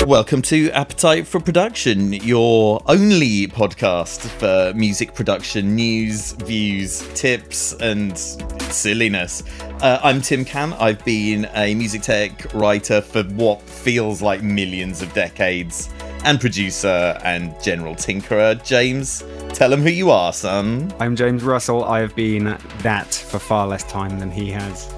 Welcome to Appetite for Production, your only podcast for music production news, views, tips, and silliness. I'm Tim Can. I've been a music tech writer for what feels like millions of decades, and producer and general tinkerer. James, tell him who you are, son. I'm James Russell. I have been that for far less time than he has.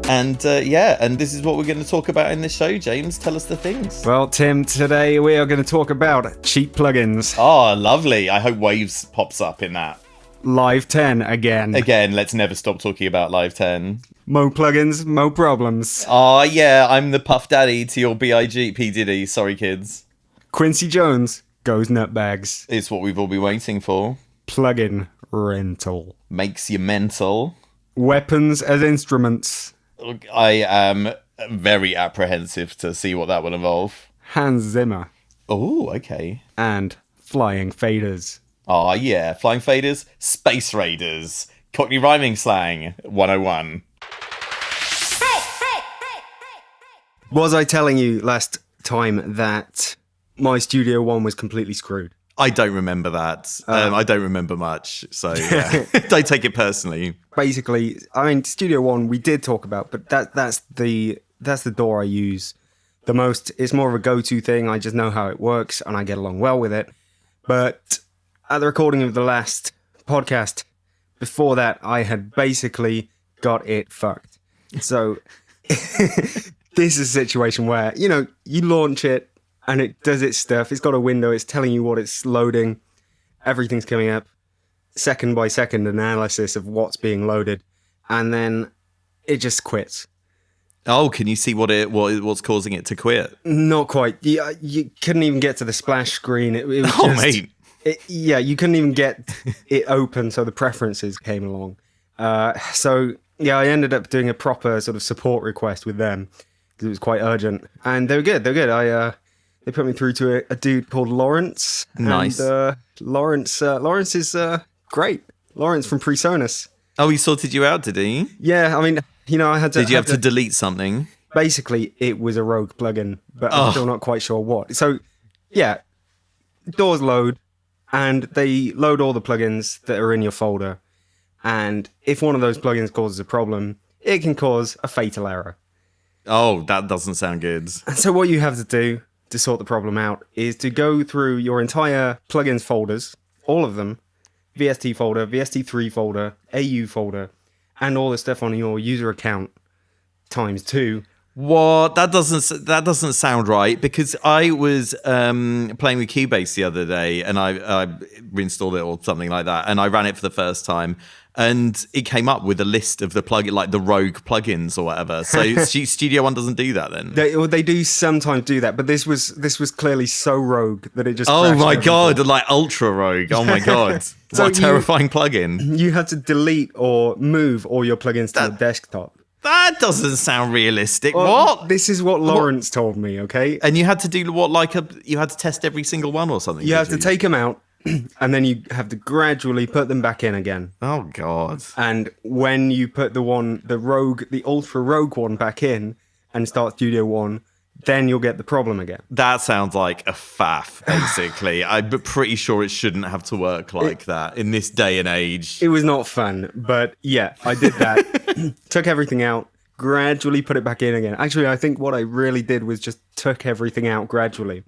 And this is what we're going to talk about in this show. James, tell us the things. Well, Tim, today we are going to talk about cheap plugins. Oh, lovely. I hope Waves pops up in that. Live 10 again. Again, let's never stop talking about Live 10. Mo plugins, mo problems. Oh, yeah, I'm the Puff Daddy to your B.I.G. P. Diddy. Sorry, kids. Quincy Jones goes nutbags. It's what we've all been waiting for. Plugin rental. Makes you mental. Weapons as instruments. I am very apprehensive to see what that will involve. Hans Zimmer. Oh, okay. And flying faders. Oh, yeah. Flying faders, Space Raiders, Cockney rhyming slang 101. Was I telling you last time that my Studio One was completely screwed? I don't remember that. I don't remember much, so yeah. Don't take it personally. Basically, I mean, Studio One we did talk about, but that's the door I use the most. It's more of a go-to thing. I just know how it works, and I get along well with it. But at the recording of the last podcast, before that, I had basically got it fucked. So this is a situation where, you launch it, and it does its stuff. It's got a window. It's telling you what it's loading. Everything's coming up. Second by second analysis of what's being loaded. And then it just quits. Oh, can you see what's causing it to quit? Not quite. You couldn't even get to the splash screen. It was mate. You couldn't even get it open, so the preferences came along. I ended up doing a proper sort of support request with them because it was quite urgent. And they were good. They put me through to a dude called Lawrence. Nice. And Lawrence is great. Lawrence from PreSonus. Oh, he sorted you out, did he? Yeah, I mean, I had to... Did you have to delete something? Basically, it was a rogue plugin, but I'm still not quite sure what. So, yeah, doors load, and they load all the plugins that are in your folder. And if one of those plugins causes a problem, it can cause a fatal error. Oh, that doesn't sound good. And so what you have to do to sort the problem out is to go through your entire plugins folders, all of them, VST folder, VST3 folder, AU folder, and all the stuff on your user account times 2. What? That doesn't sound right, because I was playing with Cubase the other day, and I reinstalled it or something like that, and I ran it for the first time, and it came up with a list of the plugin, like the rogue plugins or whatever. So Studio One doesn't do that then. They do sometimes do that, but this was clearly so rogue that it just. Oh my everything. God! Like ultra rogue. Oh my God! So what a terrifying plugin! You had to delete or move all your plugins to the desktop. That doesn't sound realistic. What? This is what Lawrence told me. Okay. And you had to do what? You had to test every single one or something. You have to take them out. And then you have to gradually put them back in again. Oh God! And when you put the ultra rogue one back in and start Studio One, then you'll get the problem again. That sounds like a faff, basically. I'm pretty sure it shouldn't have to work like that in this day and age. It was not fun, but yeah, I did that. Took everything out, gradually put it back in again. Actually, I think what I really did was just took everything out gradually.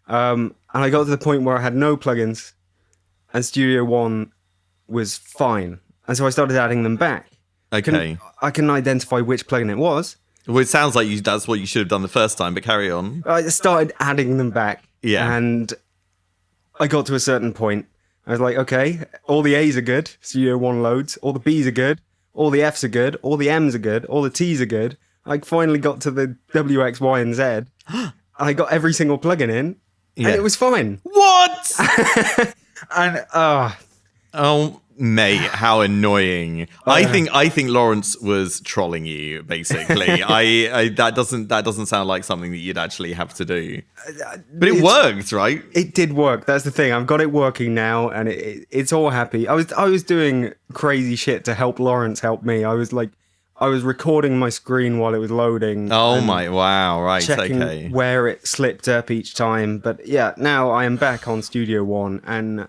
And I got to the point where I had no plugins and Studio One was fine. And so I started adding them back. Okay. I can identify which plugin it was. Well, it sounds like that's what you should have done the first time, but carry on. I started adding them back. Yeah. And I got to a certain point. I was like, okay, all the A's are good. Studio One loads. All the B's are good. All the F's are good. All the M's are good. All the T's are good. I finally got to the W, X, Y, and Z. I got every single plugin in. Yeah. And it was fine. What? And oh, mate, how annoying! I think Lawrence was trolling you. Basically, that doesn't sound like something that you'd actually have to do. But it worked, right? It did work. That's the thing. I've got it working now, and it's all happy. I was doing crazy shit to help Lawrence help me. I I was recording my screen while it was loading. Oh my, wow, right, checking okay. where it slipped up each time. But yeah, now I am back on Studio One and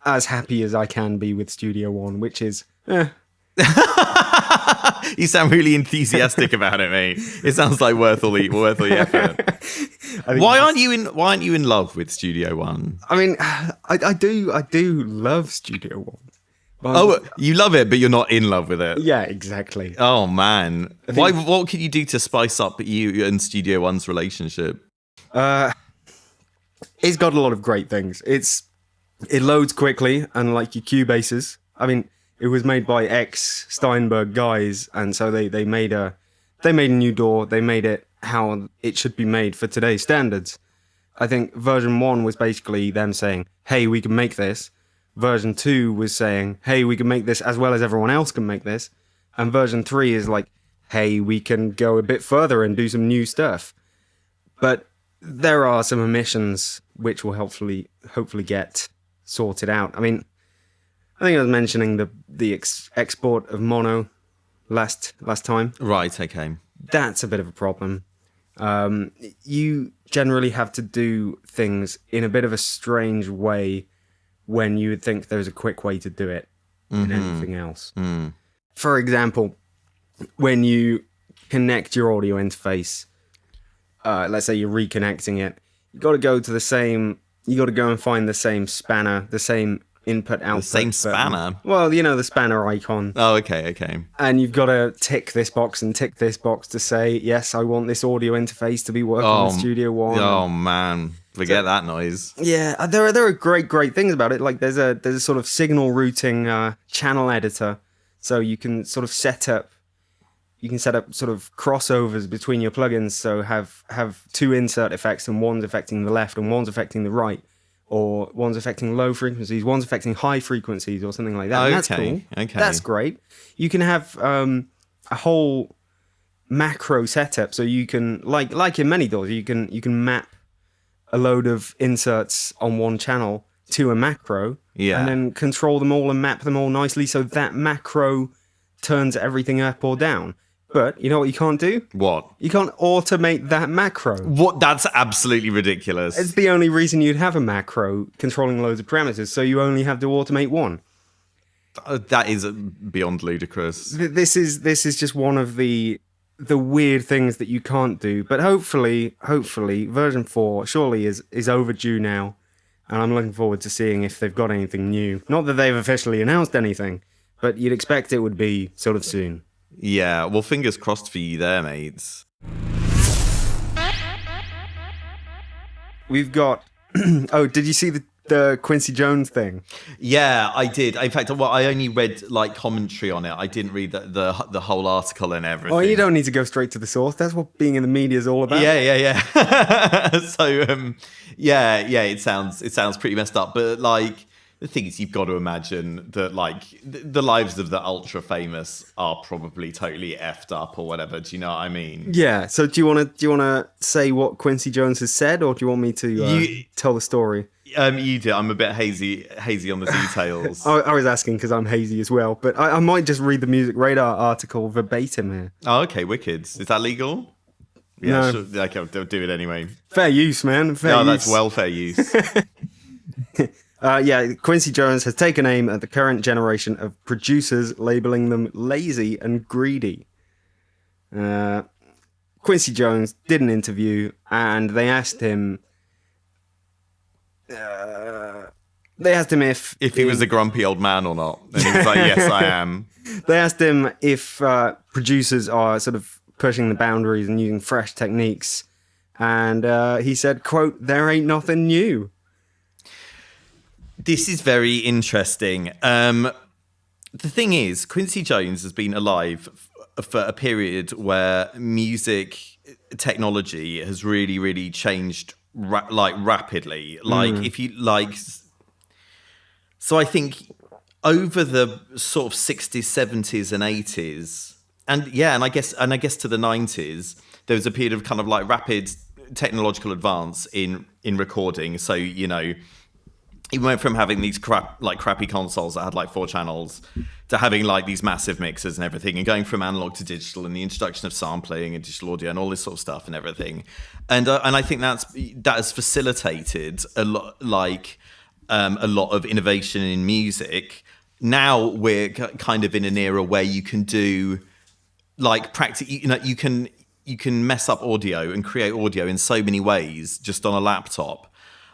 as happy as I can be with Studio One, which is... You sound really enthusiastic about it, mate. It sounds like worth all the effort. Why aren't you in love with Studio One? I mean, I do love Studio One. Oh, you love it, but you're not in love with it. Yeah, exactly. Oh man, what can you do to spice up you and Studio One's relationship? It's got a lot of great things. It loads quickly, unlike your Cubases. I mean, it was made by ex-Steinberg guys, and so they made a new DAW. They made it how it should be made for today's standards. I think version 1 was basically them saying, hey, we can make this. Version 2 was saying, hey, we can make this as well as everyone else can make this. And version 3 is like, hey, we can go a bit further and do some new stuff. But there are some omissions which will hopefully get sorted out. I mean, I think I was mentioning the export of mono last time. Right, okay. That's a bit of a problem. You generally have to do things in a bit of a strange way when you would think there's a quick way to do it in anything else. Mm. For example, when you connect your audio interface, let's say you're reconnecting it, you got to go and find the same spanner, the same input output. The same spanner? Well, the spanner icon. Oh, okay. And you've got to tick this box and tick this box to say, yes, I want this audio interface to be working with Studio One. Oh, man. Forget that noise. Yeah, there are great things about it. Like there's a sort of signal routing channel editor. So you can sort of set up sort of crossovers between your plugins. So have two insert effects, and one's affecting the left and one's affecting the right. Or one's affecting low frequencies, one's affecting high frequencies, or something like that. And that's cool. Okay. That's great. You can have a whole macro setup, so you can, like in many DAWs, you can map a load of inserts on one channel to a macro, and then control them all and map them all nicely, so that macro turns everything up or down. But you know what you can't do? What? You can't automate that macro. What? That's absolutely ridiculous. It's the only reason you'd have a macro controlling loads of parameters, so you only have to automate one. That is beyond ludicrous. This is just one of the weird things that you can't do. But hopefully, version 4 surely is overdue now, and I'm looking forward to seeing if they've got anything new. Not that they've officially announced anything, but you'd expect it would be sort of soon. Yeah, well, fingers crossed for you there, mates. We've got... Oh, did you see the Quincy Jones thing? Yeah, I did. In fact, I only read commentary on it. I didn't read the whole article and everything. Oh, you don't need to go straight to the source. That's what being in the media is all about. Yeah. So, it sounds pretty messed up. But the thing is, you've got to imagine that the lives of the ultra famous are probably totally effed up or whatever. Do you know what I mean? Yeah. So do you want to say what Quincy Jones has said, or do you want me to tell the story? You do. I'm a bit hazy on the details. I was asking because I'm hazy as well, but I might just read the Music Radar article verbatim here. Oh, okay. Wicked. Is that legal? Yeah. No. Sure. Okay, I'll do it anyway. Fair use, man. Fair use. That's welfare use. Quincy Jones has taken aim at the current generation of producers, labeling them lazy and greedy. Quincy Jones did an interview, and they asked him if he was a grumpy old man or not. And he was like, yes, I am. They asked him if producers are sort of pushing the boundaries and using fresh techniques, and he said, quote, "There ain't nothing new." This is very interesting. The thing is, Quincy Jones has been alive for a period where music technology has really, really changed rapidly. So I think over the sort of 60s, 70s, and 80s, and I guess to the 90s, there was a period of kind of rapid technological advance in recording. So He went from having these crappy consoles that had like 4 channels to having like these massive mixers and everything, and going from analog to digital, and the introduction of sampling and digital audio and all this sort of stuff and everything. And I think that has facilitated a lot of innovation in music. Now we're kind of in an era where you can do like you can mess up audio and create audio in so many ways just on a laptop.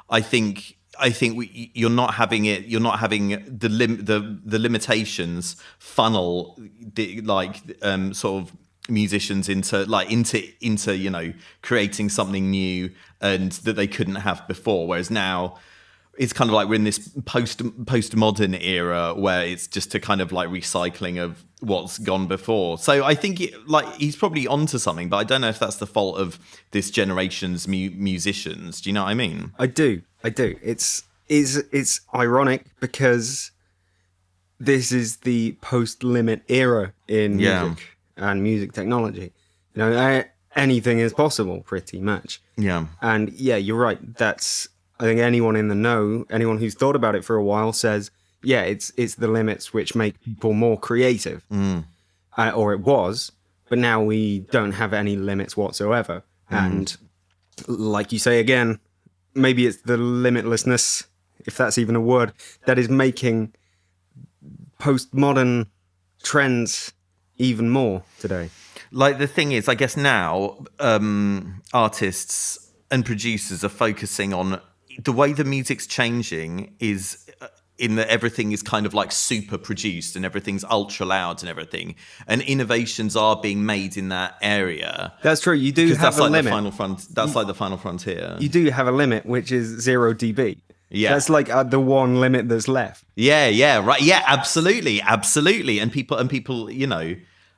I think you're not having the limitations funnel sort of musicians into creating something new and that they couldn't have before. Whereas now it's kind of like we're in this postmodern era where it's just a kind of like recycling of what's gone before. So I think he's probably onto something, but I don't know if that's the fault of this generation's musicians. Do you know what I mean? I do. It's ironic because this is the post-limit era in music and music technology. Anything is possible, pretty much. Yeah. And you're right. I think anyone in the know, anyone who's thought about it for a while says, it's the limits which make people more creative. Or it was, but now we don't have any limits whatsoever. And like you say again, maybe it's the limitlessness, if that's even a word, that is making postmodern trends even more today. Like the thing is, I guess now artists and producers are focusing on the way the music's changing is in that everything is kind of like super produced and everything's ultra loud and everything, and innovations are being made in that area. That's true. You do have a limit. That's like the final frontier. You do have a limit, which is 0 dB. Yeah, that's like the one limit that's left. Yeah, right. Yeah, absolutely. And people,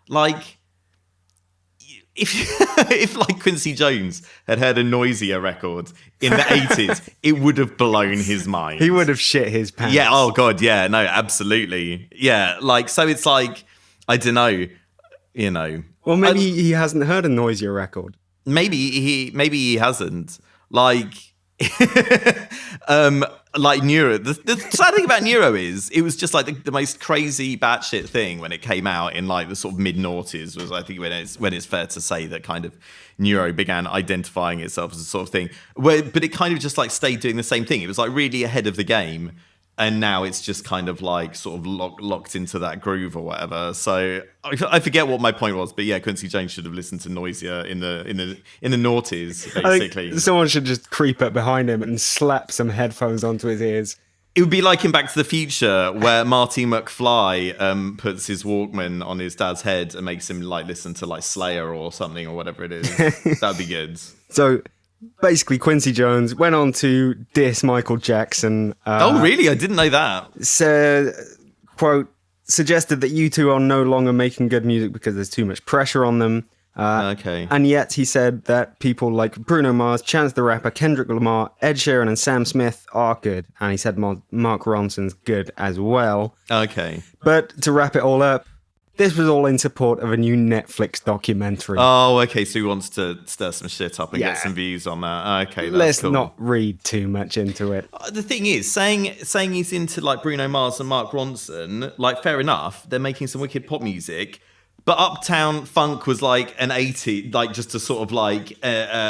like if like Quincy Jones had heard a Noisier record in the 80s, it would have blown his mind. He would have shit his pants. Yeah. Oh God. Yeah. No. Absolutely. Yeah. Like, so it's like, I don't know. Well, maybe he hasn't heard a Noisier record. Maybe he hasn't. Like. Like Neuro. The sad thing about Neuro is it was just like the most crazy batshit thing when it came out in like the sort of mid-noughties, was I think when it's fair to say that kind of Neuro began identifying itself as a sort of thing. But it kind of just like stayed doing the same thing. It was like really ahead of the game. And now it's just kind of like sort of locked into that groove or whatever. So I forget what my point was, but yeah, Quincy Jones should have listened to Noisier in the noughties, basically. I think someone should just creep up behind him and slap some headphones onto his ears. It would be like in Back to the Future, where Marty McFly puts his Walkman on his dad's head and makes him like listen to like Slayer or something or whatever it is. That'd be good. So basically, Quincy Jones went on to diss Michael Jackson. Oh, really? I didn't know that. Said, quote, suggested that U2 are no longer making good music because there's too much pressure on them. Okay. And yet he said that people like Bruno Mars, Chance the Rapper, Kendrick Lamar, Ed Sheeran and Sam Smith are good. And he said Mark Ronson's good as well. Okay. But to wrap it all up, this was all in support of a new Netflix documentary. Oh, okay. So he wants to stir some shit up and get some views on that. Okay, that's Let's cool. not read too much into it. The thing is, saying he's into like Bruno Mars and Mark Ronson, like fair enough. They're making some wicked pop music, but Uptown Funk was like an 80s, like just a sort of like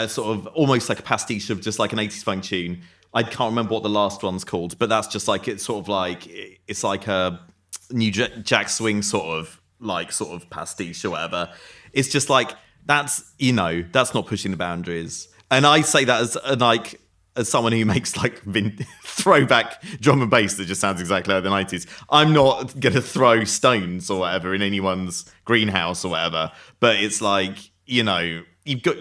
sort of almost like a pastiche of just like an 80s funk tune. I can't remember what the last one's called, but that's just like it's sort of like it's like a new Jack Swing sort of pastiche or whatever. It's just like that's not pushing the boundaries. And I say that as someone who makes like throwback drum and bass that just sounds exactly like the 90s. I'm not gonna throw stones or whatever in anyone's greenhouse or whatever. But it's like you've got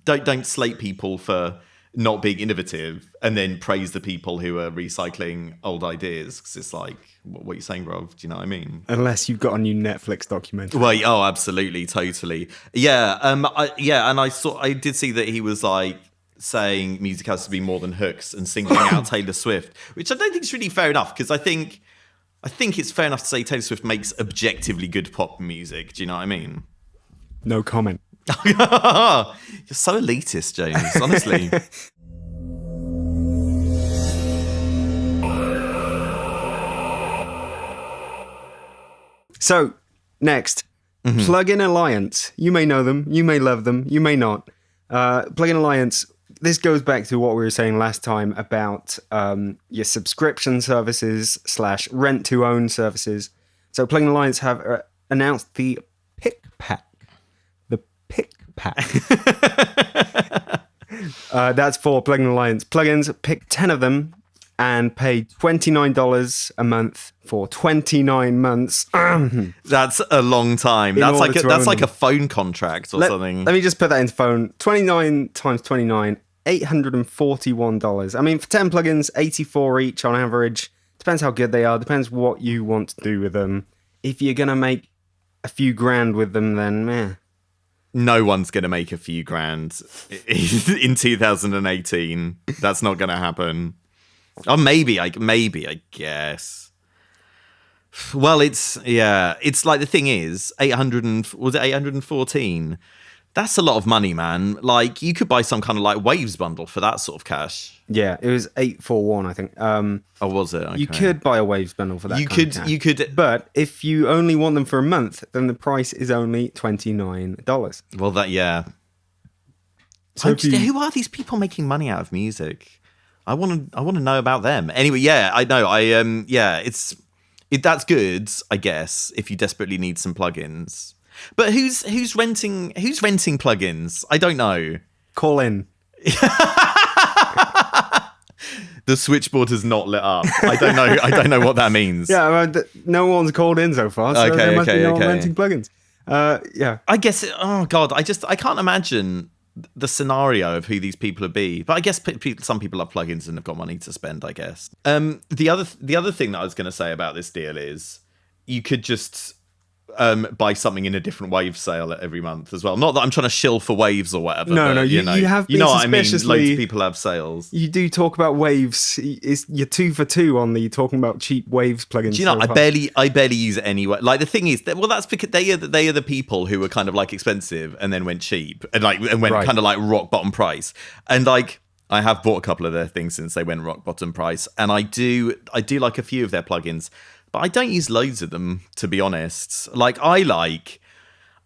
don't slate people for not being innovative and then praise the people who are recycling old ideas, because it's like, what are you saying, Rob? Do you know what I mean? Unless you've got a new Netflix documentary. Well, oh, absolutely, totally. Yeah, and I did see that he was like saying music has to be more than hooks and singling out Taylor Swift, which I don't think is really fair enough, because I think it's fair enough to say Taylor Swift makes objectively good pop music. Do you know what I mean? No comment. You're so elitist, James, honestly. So, next, Plugin Alliance. You may know them, you may love them, you may not. Plugin Alliance, this goes back to what we were saying last time about your subscription services / rent-to-own services. So, Plugin Alliance have announced the Pick Pack. The Pick Pack. That's for Plugin Alliance plugins. Pick 10 of them and pay $29 a month for 29 months. That's a long time. That's like a phone contract or something. Let me just put that into phone. 29 times 29, $841. I mean, for 10 plugins, 84 each on average. Depends how good they are. Depends what you want to do with them. If you're going to make a few grand with them, then meh. No one's going to make a few grand in 2018. That's not going to happen. Or maybe, I guess. Well, it's like the thing is, 814? That's a lot of money, man. Like, you could buy some kind of like Waves bundle for that sort of cash. Yeah, it was 841, I think. Oh, was it? Okay. You could buy a Waves bundle for that. You could. But if you only want them for a month, then the price is only $29. Well, So who are these people making money out of music? I want to know about them. Anyway, yeah, I know. That's good, I guess, if you desperately need some plugins. But who's renting plugins? I don't know. Call in. The switchboard has not lit up. I don't know what that means. Yeah, no one's called in so far. So there must be no one renting plugins. Yeah. I guess. Oh God, I can't imagine the scenario of who these people would be. But I guess some people have plugins and have got money to spend, I guess. The other thing that I was going to say about this deal is you could just buy something in a different Wave sale every month as well. Not that I'm trying to shill for Waves or whatever. No, you have been what I mean. Loads suspiciously. of people have sales. You do talk about Waves. You're 2 for 2 on the talking about cheap Waves plugins. Do you know? I barely use it anyway. Like the thing is, that's because they are the people who were kind of like expensive and then went cheap and went kind of like rock bottom price. And like I have bought a couple of their things since they went rock bottom price, and I do like a few of their plugins. But I don't use loads of them, to be honest. Like I like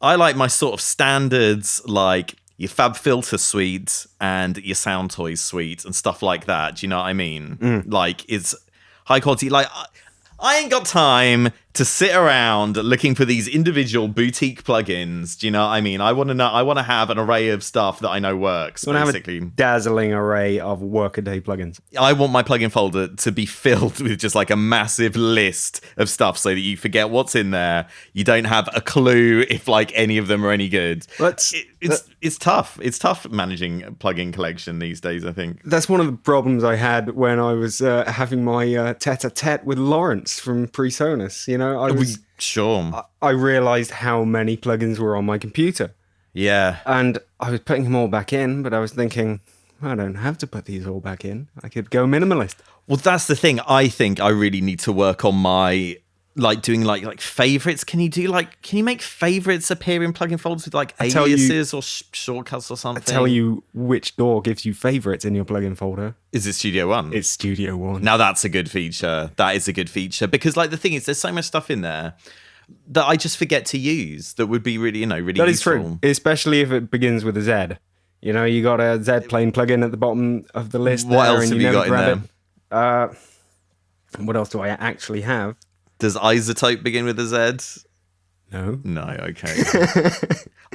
my sort of standards, like your FabFilter suite and your Soundtoys suite and stuff like that. Do you know what I mean? Like it's high quality. Like I ain't got time to sit around looking for these individual boutique plugins. Do you know what I mean? I want to have an array of stuff that I know works. Basically, have a dazzling array of Workaday plugins. I want my plugin folder to be filled with just like a massive list of stuff, so that you forget what's in there. You don't have a clue if like any of them are any good. It's tough. It's tough managing a plugin collection these days, I think. That's one of the problems I had when I was having my tete-a-tete with Lawrence from PreSonus. You know, I realized how many plugins were on my computer. Yeah. And I was putting them all back in, but I was thinking, I don't have to put these all back in. I could go minimalist. Well, that's the thing. I think I really need to work on my doing like favorites. Can you make favorites appear in plugin folders with like aliases or shortcuts or something? I tell you which door gives you favorites in your plugin folder. Is it Studio One? It's Studio One. Now that's a good feature. That is a good feature, because like the thing is, there's so much stuff in there that I just forget to use that would be really, really that useful. That is true, especially if it begins with a Z. You know, you got a Z plane plugin at the bottom of the list. What else have you got in there? What else do I actually have? Does Isotope begin with a Z? No. Okay.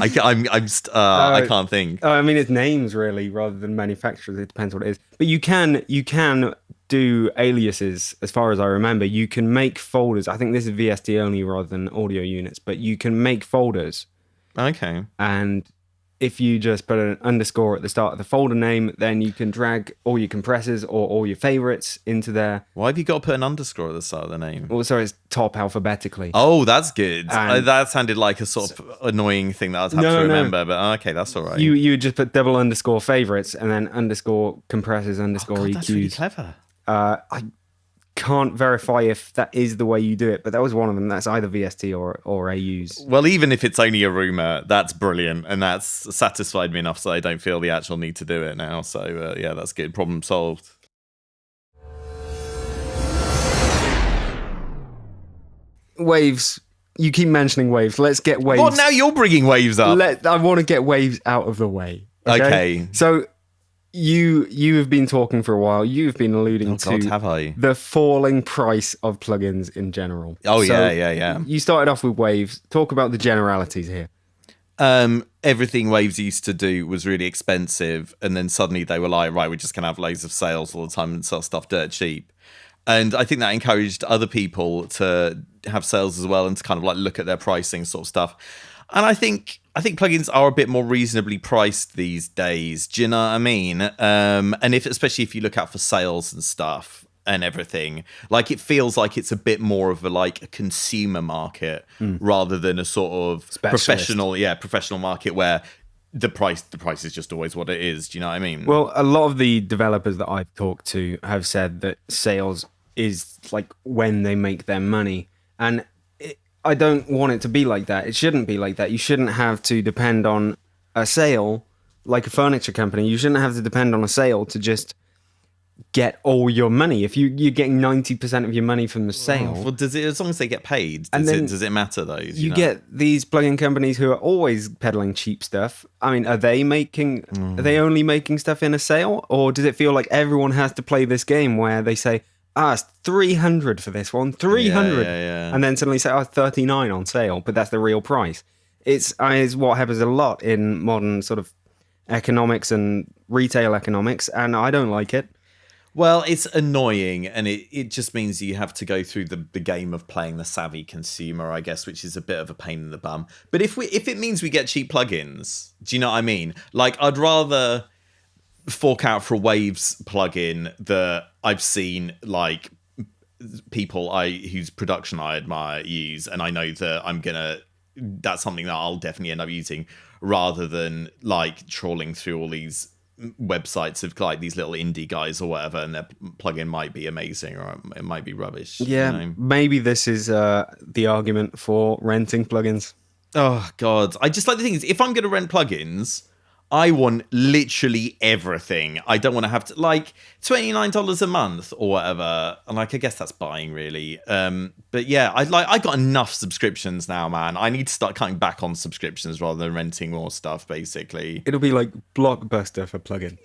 I can't think. I mean, it's names really, rather than manufacturers. It depends what it is. But you can do aliases, as far as I remember. You can make folders. I think this is VST only rather than audio units, but you can make folders. Okay. And if you just put an underscore at the start of the folder name, then you can drag all your compressors or all your favorites into there. Why have you got to put an underscore at the start of the name? Well, so it's top alphabetically. Oh, that's good. That sounded like a sort of annoying thing that I'd have to remember, but okay, that's all right. You would just put double underscore favorites and then underscore compressors underscore EQs. That's really clever. I can't verify if that is the way you do it, but that was one of them. That's either VST or AUs. Well, even if it's only a rumor, that's brilliant, and that's satisfied me enough so I don't feel the actual need to do it now. So yeah, that's good. Problem solved. Waves you keep mentioning waves. Let's get waves. What, now you're bringing waves up? I want to get waves out of the way. Okay. So you have been talking for a while. You've been alluding God, have I? the falling price of plugins in general. Oh, So yeah. You started off with waves. Talk about the generalities here. Everything Waves used to do was really expensive, and then suddenly they were like, right, we're just going to have loads of sales all the time and sell stuff dirt cheap. And I think that encouraged other people to have sales as well and to kind of like look at their pricing sort of stuff. And I think plugins are a bit more reasonably priced these days. Do you know what I mean? And especially if you look out for sales and stuff and everything, like it feels like it's a bit more of a consumer market rather than a sort of professional market where the price is just always what it is. Do you know what I mean? Well, a lot of the developers that I've talked to have said that sales is like when they make their money, and I don't want it to be like that. It shouldn't be like that. You shouldn't have to depend on a sale like a furniture company. You shouldn't have to depend on a sale to just get all your money. If you're getting 90% of your money from the sale. Well, does it, as long as they get paid, does it matter though? You get these plugin companies who are always peddling cheap stuff. I mean, are they only making stuff in a sale? Or does it feel like everyone has to play this game where they say, it's 300 for this one, 300. Yeah. And then suddenly say, 39 on sale, but that's the real price. It's what happens a lot in modern sort of economics and retail economics, and I don't like it. Well, it's annoying, and it just means you have to go through the game of playing the savvy consumer, I guess, which is a bit of a pain in the bum. But if it means we get cheap plugins, do you know what I mean? Like, I'd rather fork out for a Waves plugin that I've seen like people whose production I admire use, and I know that that's something that I'll definitely end up using, rather than like trawling through all these websites of like these little indie guys or whatever, and their plugin might be amazing or it might be rubbish. Yeah, you know? Maybe this is the argument for renting plugins. Oh God, I just like the thing is, if I'm going to rent plugins, I want literally everything. I don't want to have to like $29 a month or whatever. And like, I guess that's buying really. But yeah, I got enough subscriptions now, man. I need to start cutting back on subscriptions rather than renting more stuff, basically. It'll be like Blockbuster for plugin.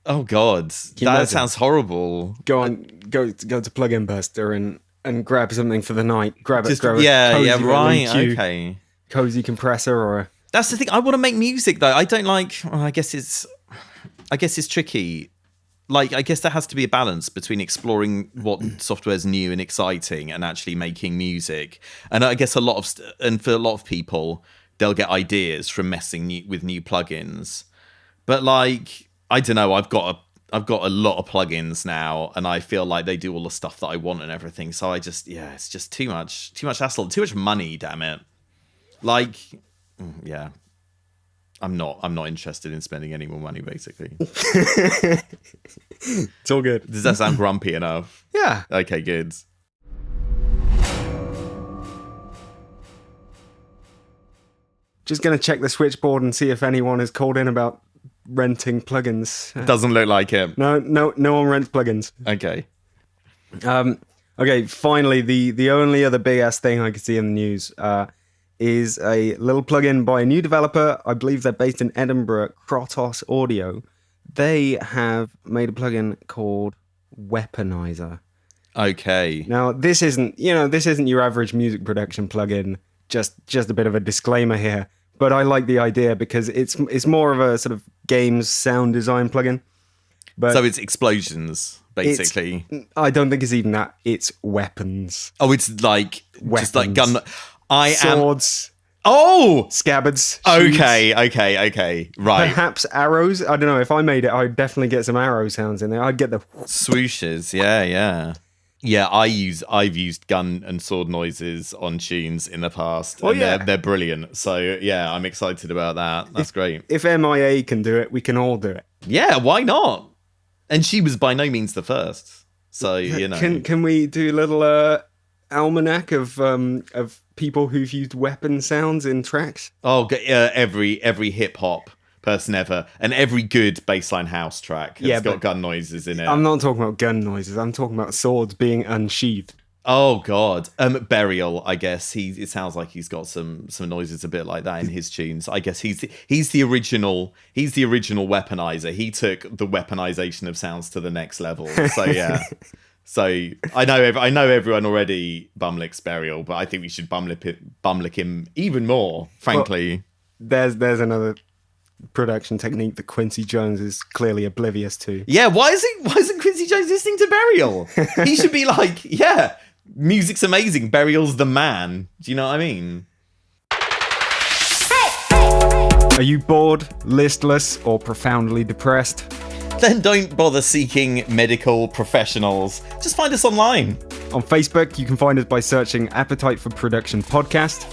Oh God, that sounds horrible. Go to Plugin Buster and grab something for the night. Grab a right, okay. Cozy compressor or. That's the thing. I want to make music though. I don't like. I guess it's tricky. Like, I guess there has to be a balance between exploring what software's new and exciting and actually making music. And I guess for a lot of people, they'll get ideas from messing with new plugins. But like, I don't know. I've got a lot of plugins now, and I feel like they do all the stuff that I want and everything. So it's just too much hassle, too much money. Damn it. Like. Yeah, I'm not interested in spending any more money, basically. It's all good. Does that sound grumpy enough? Yeah. Okay, good. Just going to check the switchboard and see if anyone has called in about renting plugins. Doesn't look like it. No one rents plugins. Okay. Okay, finally, the only other big-ass thing I could see in the news is a little plugin by a new developer. I believe they're based in Edinburgh, Krotos Audio. They have made a plugin called Weaponizer. Okay. Now, this isn't your average music production plugin. Just a bit of a disclaimer here. But I like the idea because it's more of a sort of games sound design plugin. But so it's explosions, basically. I don't think it's even that. It's weapons. Oh, it's like weapons. Just like gun. Swords. Oh! Scabbards. Okay. Right. Perhaps arrows. I don't know. If I made it, I'd definitely get some arrow sounds in there. I'd get the swooshes. Yeah. Yeah, I've used gun and sword noises on tunes in the past. Oh, yeah. They're brilliant. So yeah, I'm excited about that. That's great. If MIA can do it, we can all do it. Yeah, why not? And she was by no means the first. So, Can we do a little almanac of people who've used weapon sounds in tracks? Oh, every hip hop person ever, and every good bassline house track has got gun noises in it. I'm not talking about gun noises. I'm talking about swords being unsheathed. Oh God, Burial. I guess it sounds like he's got some noises a bit like that in his tunes. I guess he's the original. He's the original weaponizer. He took the weaponization of sounds to the next level. So yeah. So I know everyone already bumlicks Burial, but I think we should bumlick him even more. Frankly, well, there's another production technique that Quincy Jones is clearly oblivious to. Yeah, why isn't Quincy Jones listening to Burial? He should be like, yeah. Music's amazing. Burial's the man. Do you know what I mean? Are you bored, listless, or profoundly depressed? Then don't bother seeking medical professionals. Just find us online. On Facebook, you can find us by searching Appetite for Production Podcast.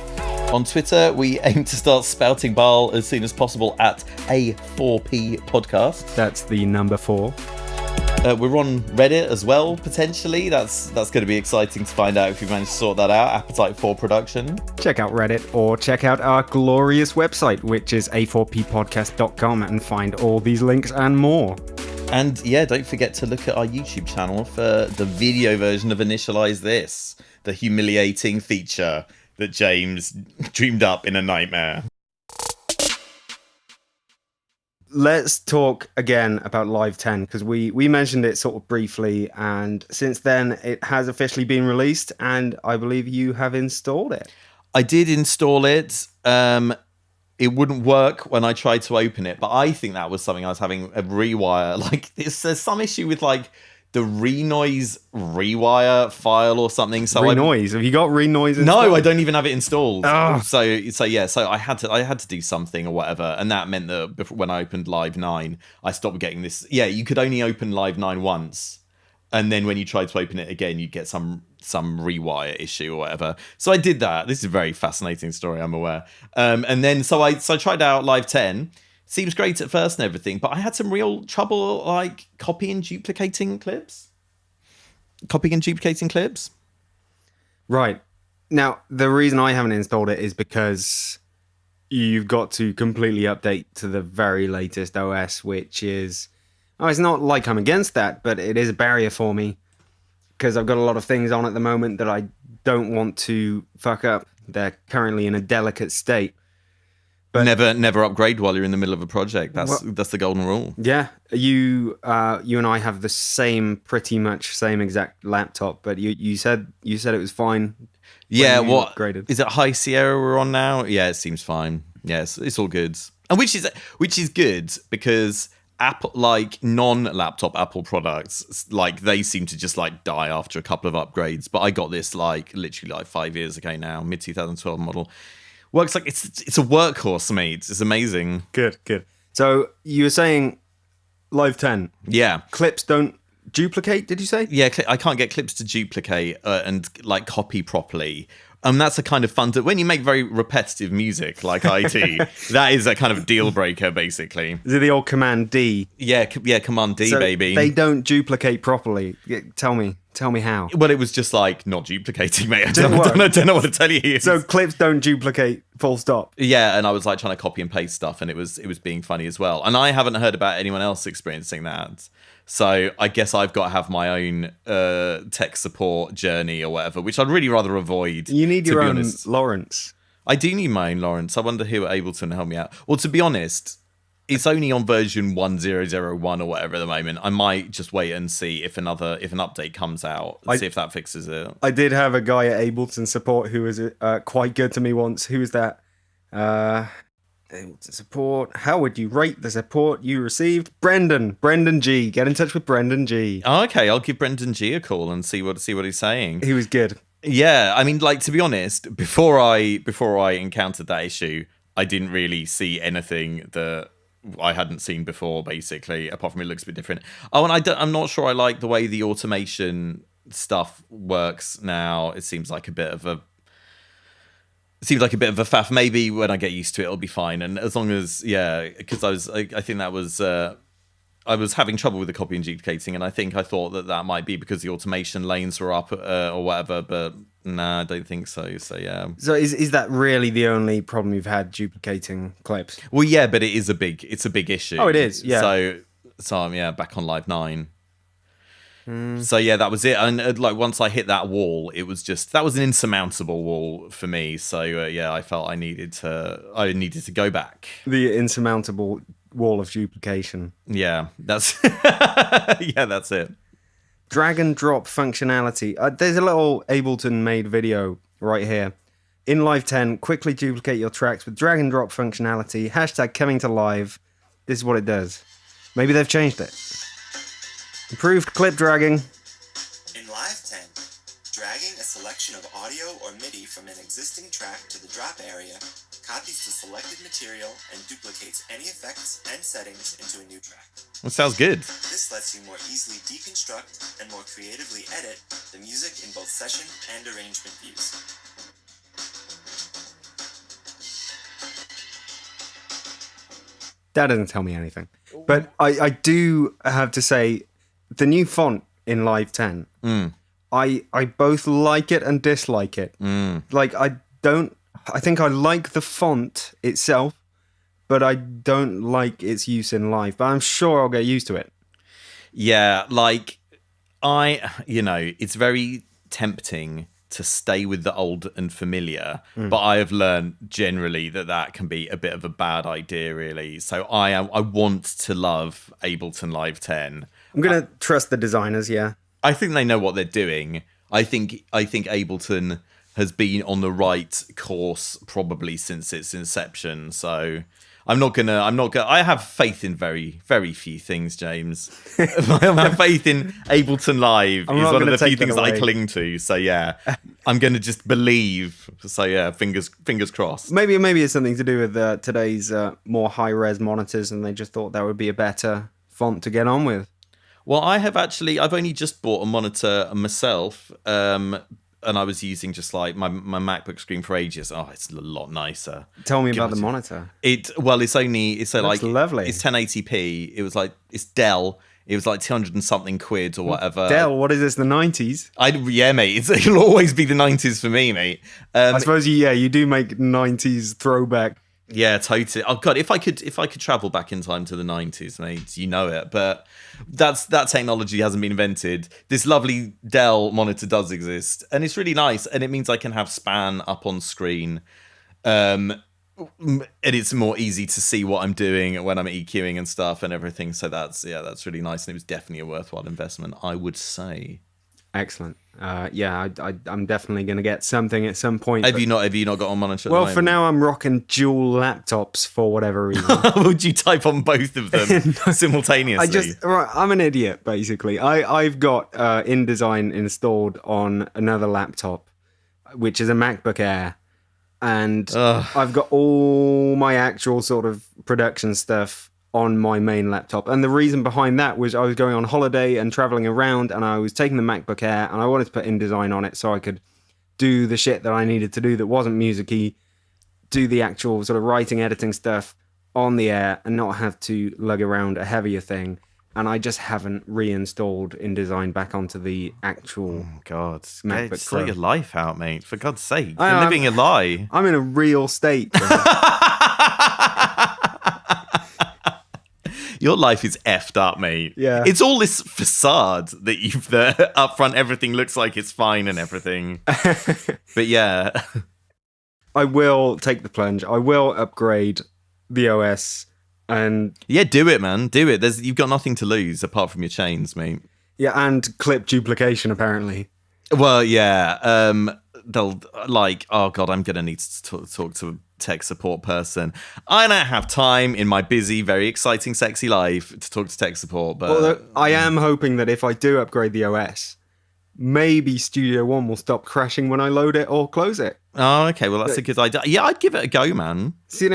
On Twitter, we aim to start spouting Baal as soon as possible at A4P Podcast. That's the number 4. We're on Reddit as well, potentially. That's going to be exciting to find out if we manage to sort that out. Appetite for Production. Check out Reddit or check out our glorious website, which is a4ppodcast.com, and find all these links and more. And yeah, don't forget to look at our YouTube channel for the video version of Initialize This, the humiliating feature that James dreamed up in a nightmare. Let's talk again about Live 10, because we mentioned it sort of briefly, and since then it has officially been released, and I believe you have installed it. I did install it. It wouldn't work when I tried to open it, but I think that was something I was having a rewire. Like there's some issue with like the Renoise rewire file or something. So Renoise? Have you got Renoise installed? No, I don't even have it installed. Oh. So I had to do something or whatever, and that meant that when I opened Live 9, I stopped getting this. Yeah, you could only open Live 9 once, and then when you tried to open it again, you'd get some rewire issue or whatever. So I did that. This is a very fascinating story, I'm aware. And then so I tried out Live 10. Seems great at first and everything, but I had some real trouble like copying and duplicating clips. Right. Now, the reason I haven't installed it is because you've got to completely update to the very latest OS, which is... Oh, it's not like I'm against that, but it is a barrier for me because I've got a lot of things on at the moment that I don't want to fuck up. They're currently in a delicate state. But never upgrade while you're in the middle of a project. That's the golden rule. Yeah, you and I have the pretty much same exact laptop, but you said it was fine. Yeah, what upgraded. Is it High Sierra we're on now? Yeah, it seems fine. Yes, it's all good, and which is good because Apple, like non-laptop Apple products, like they seem to just like die after a couple of upgrades. But I got this like literally like 5 years ago now, mid 2012 model. Works like it's a workhorse, mate. It's amazing. Good. So you were saying Live 10. Yeah. Clips don't duplicate, did you say? Yeah, I can't get clips to duplicate and like copy properly. That's a kind of fun when you make very repetitive music like I do. That is a kind of deal breaker, basically. Is it the old Command D? Yeah, Command D, so baby. They don't duplicate properly. Tell me how. Well, it was just like not duplicating, mate. I don't know what to tell you. So clips don't duplicate, full stop. Yeah, and I was like trying to copy and paste stuff, and it was being funny as well. And I haven't heard about anyone else experiencing that. So I guess I've got to have my own tech support journey or whatever, which I'd really rather avoid. You need your own Lawrence. I do need my own Lawrence. I wonder who are able to help me out. Well, to be honest, it's only on version 1001 or whatever at the moment. I might just wait and see if an update comes out, see if that fixes it. I did have a guy at Ableton Support who was quite good to me once. Who was that? Ableton Support. How would you rate the support you received? Brendan G. Get in touch with Brendan G. Oh, okay, I'll give Brendan G a call and see what he's saying. He was good. Yeah, I mean, like, to be honest, before I encountered that issue, I didn't really see anything that I hadn't seen before, basically, apart from it looks a bit different. Oh, and I'm not sure I like the way the automation stuff works now. It seems like a bit of a faff. Maybe when I get used to it, it'll be fine. And as long as, because I think that was, I was having trouble with the copy and duplicating, and I thought that might be because the automation lanes were up or whatever, but nah, I don't think so. So yeah. So is that really the only problem you've had duplicating clips? Well, yeah, but it's a big issue. Oh, it is. Yeah. So I'm back on Live 9. So yeah, that was it. And like once I hit that wall, it was that was an insurmountable wall for me. So yeah, I felt I needed to go back. The insurmountable wall of duplication. Yeah, that's that's it. Drag and drop functionality. There's a little Ableton made video right here. In Live 10, quickly duplicate your tracks with drag and drop functionality. Hashtag coming to live. This is what it does. Maybe they've changed it. Improved clip dragging. In Live 10, dragging a selection of audio or MIDI from an existing track to the drop area copies the selected material and duplicates any effects and settings into a new track. That sounds good. This lets you more easily deconstruct and more creatively edit the music in both session and arrangement views. That doesn't tell me anything. But I do have to say, the new font in Live 10, I both like it and dislike it. Like, I think I like the font itself, but I don't like its use in Live. But I'm sure I'll get used to it. Yeah, like, it's very tempting to stay with the old and familiar, but I have learned generally that can be a bit of a bad idea, really. So I want to love Ableton Live 10. I'm gonna trust the designers. Yeah, I think they know what they're doing. I think Ableton has been on the right course probably since its inception. So I have faith in very, very few things, James. My faith in Ableton Live is one of the few things that I cling to. So yeah, I'm going to just believe. So yeah, fingers crossed. Maybe it's something to do with today's more high-res monitors, and they just thought that would be a better font to get on with. Well, I've only just bought a monitor myself. And I was using just like my MacBook screen for ages. Oh, it's a lot nicer. Tell me about the monitor. It's lovely. It's 1080p. It's Dell. It was like 200 and something quid or whatever. Dell, what is this? The 90s? Yeah, mate. It'll always be the 90s for me, mate. I suppose you do make 90s throwback. Yeah, totally. Oh god, if I could travel back in time to the 90s, mate, you know it. But that technology hasn't been invented. This lovely Dell monitor does exist, and it's really nice, and it means I can have span up on screen. And it's more easy to see what I'm doing when I'm EQing and stuff and everything. So that's really nice, and it was definitely a worthwhile investment, I would say. Excellent. I'm definitely going to get something at some point. Have you not got on monitor? Well, for now, I'm rocking dual laptops for whatever reason. Would you type on both of them simultaneously? I'm an idiot, basically. I've got InDesign installed on another laptop, which is a MacBook Air, and I've got all my actual sort of production stuff on my main laptop. And the reason behind that was I was going on holiday and traveling around, and I was taking the MacBook Air, and I wanted to put InDesign on it so I could do the shit that I needed to do that wasn't music-y, do the actual sort of writing, editing stuff on the Air, and not have to lug around a heavier thing. And I just haven't reinstalled InDesign back onto the actual MacBook Pro. Sort your life out, mate. For God's sake. You're living a lie. I'm in a real state. Your life is effed up, mate. Yeah. It's all this facade that up front everything looks like it's fine and everything. But yeah. I will take the plunge. I will upgrade the OS and... Yeah, do it, man. Do it. You've got nothing to lose apart from your chains, mate. Yeah, and clip duplication, apparently. Well, yeah. They'll oh God, I'm going to need to talk to a tech support person. I don't have time in my busy, very exciting, sexy life to talk to tech support. But although I am hoping that if I do upgrade the OS, maybe Studio One will stop crashing when I load it or close it. Oh, okay. Well, that's a good idea. Yeah, I'd give it a go, man. So,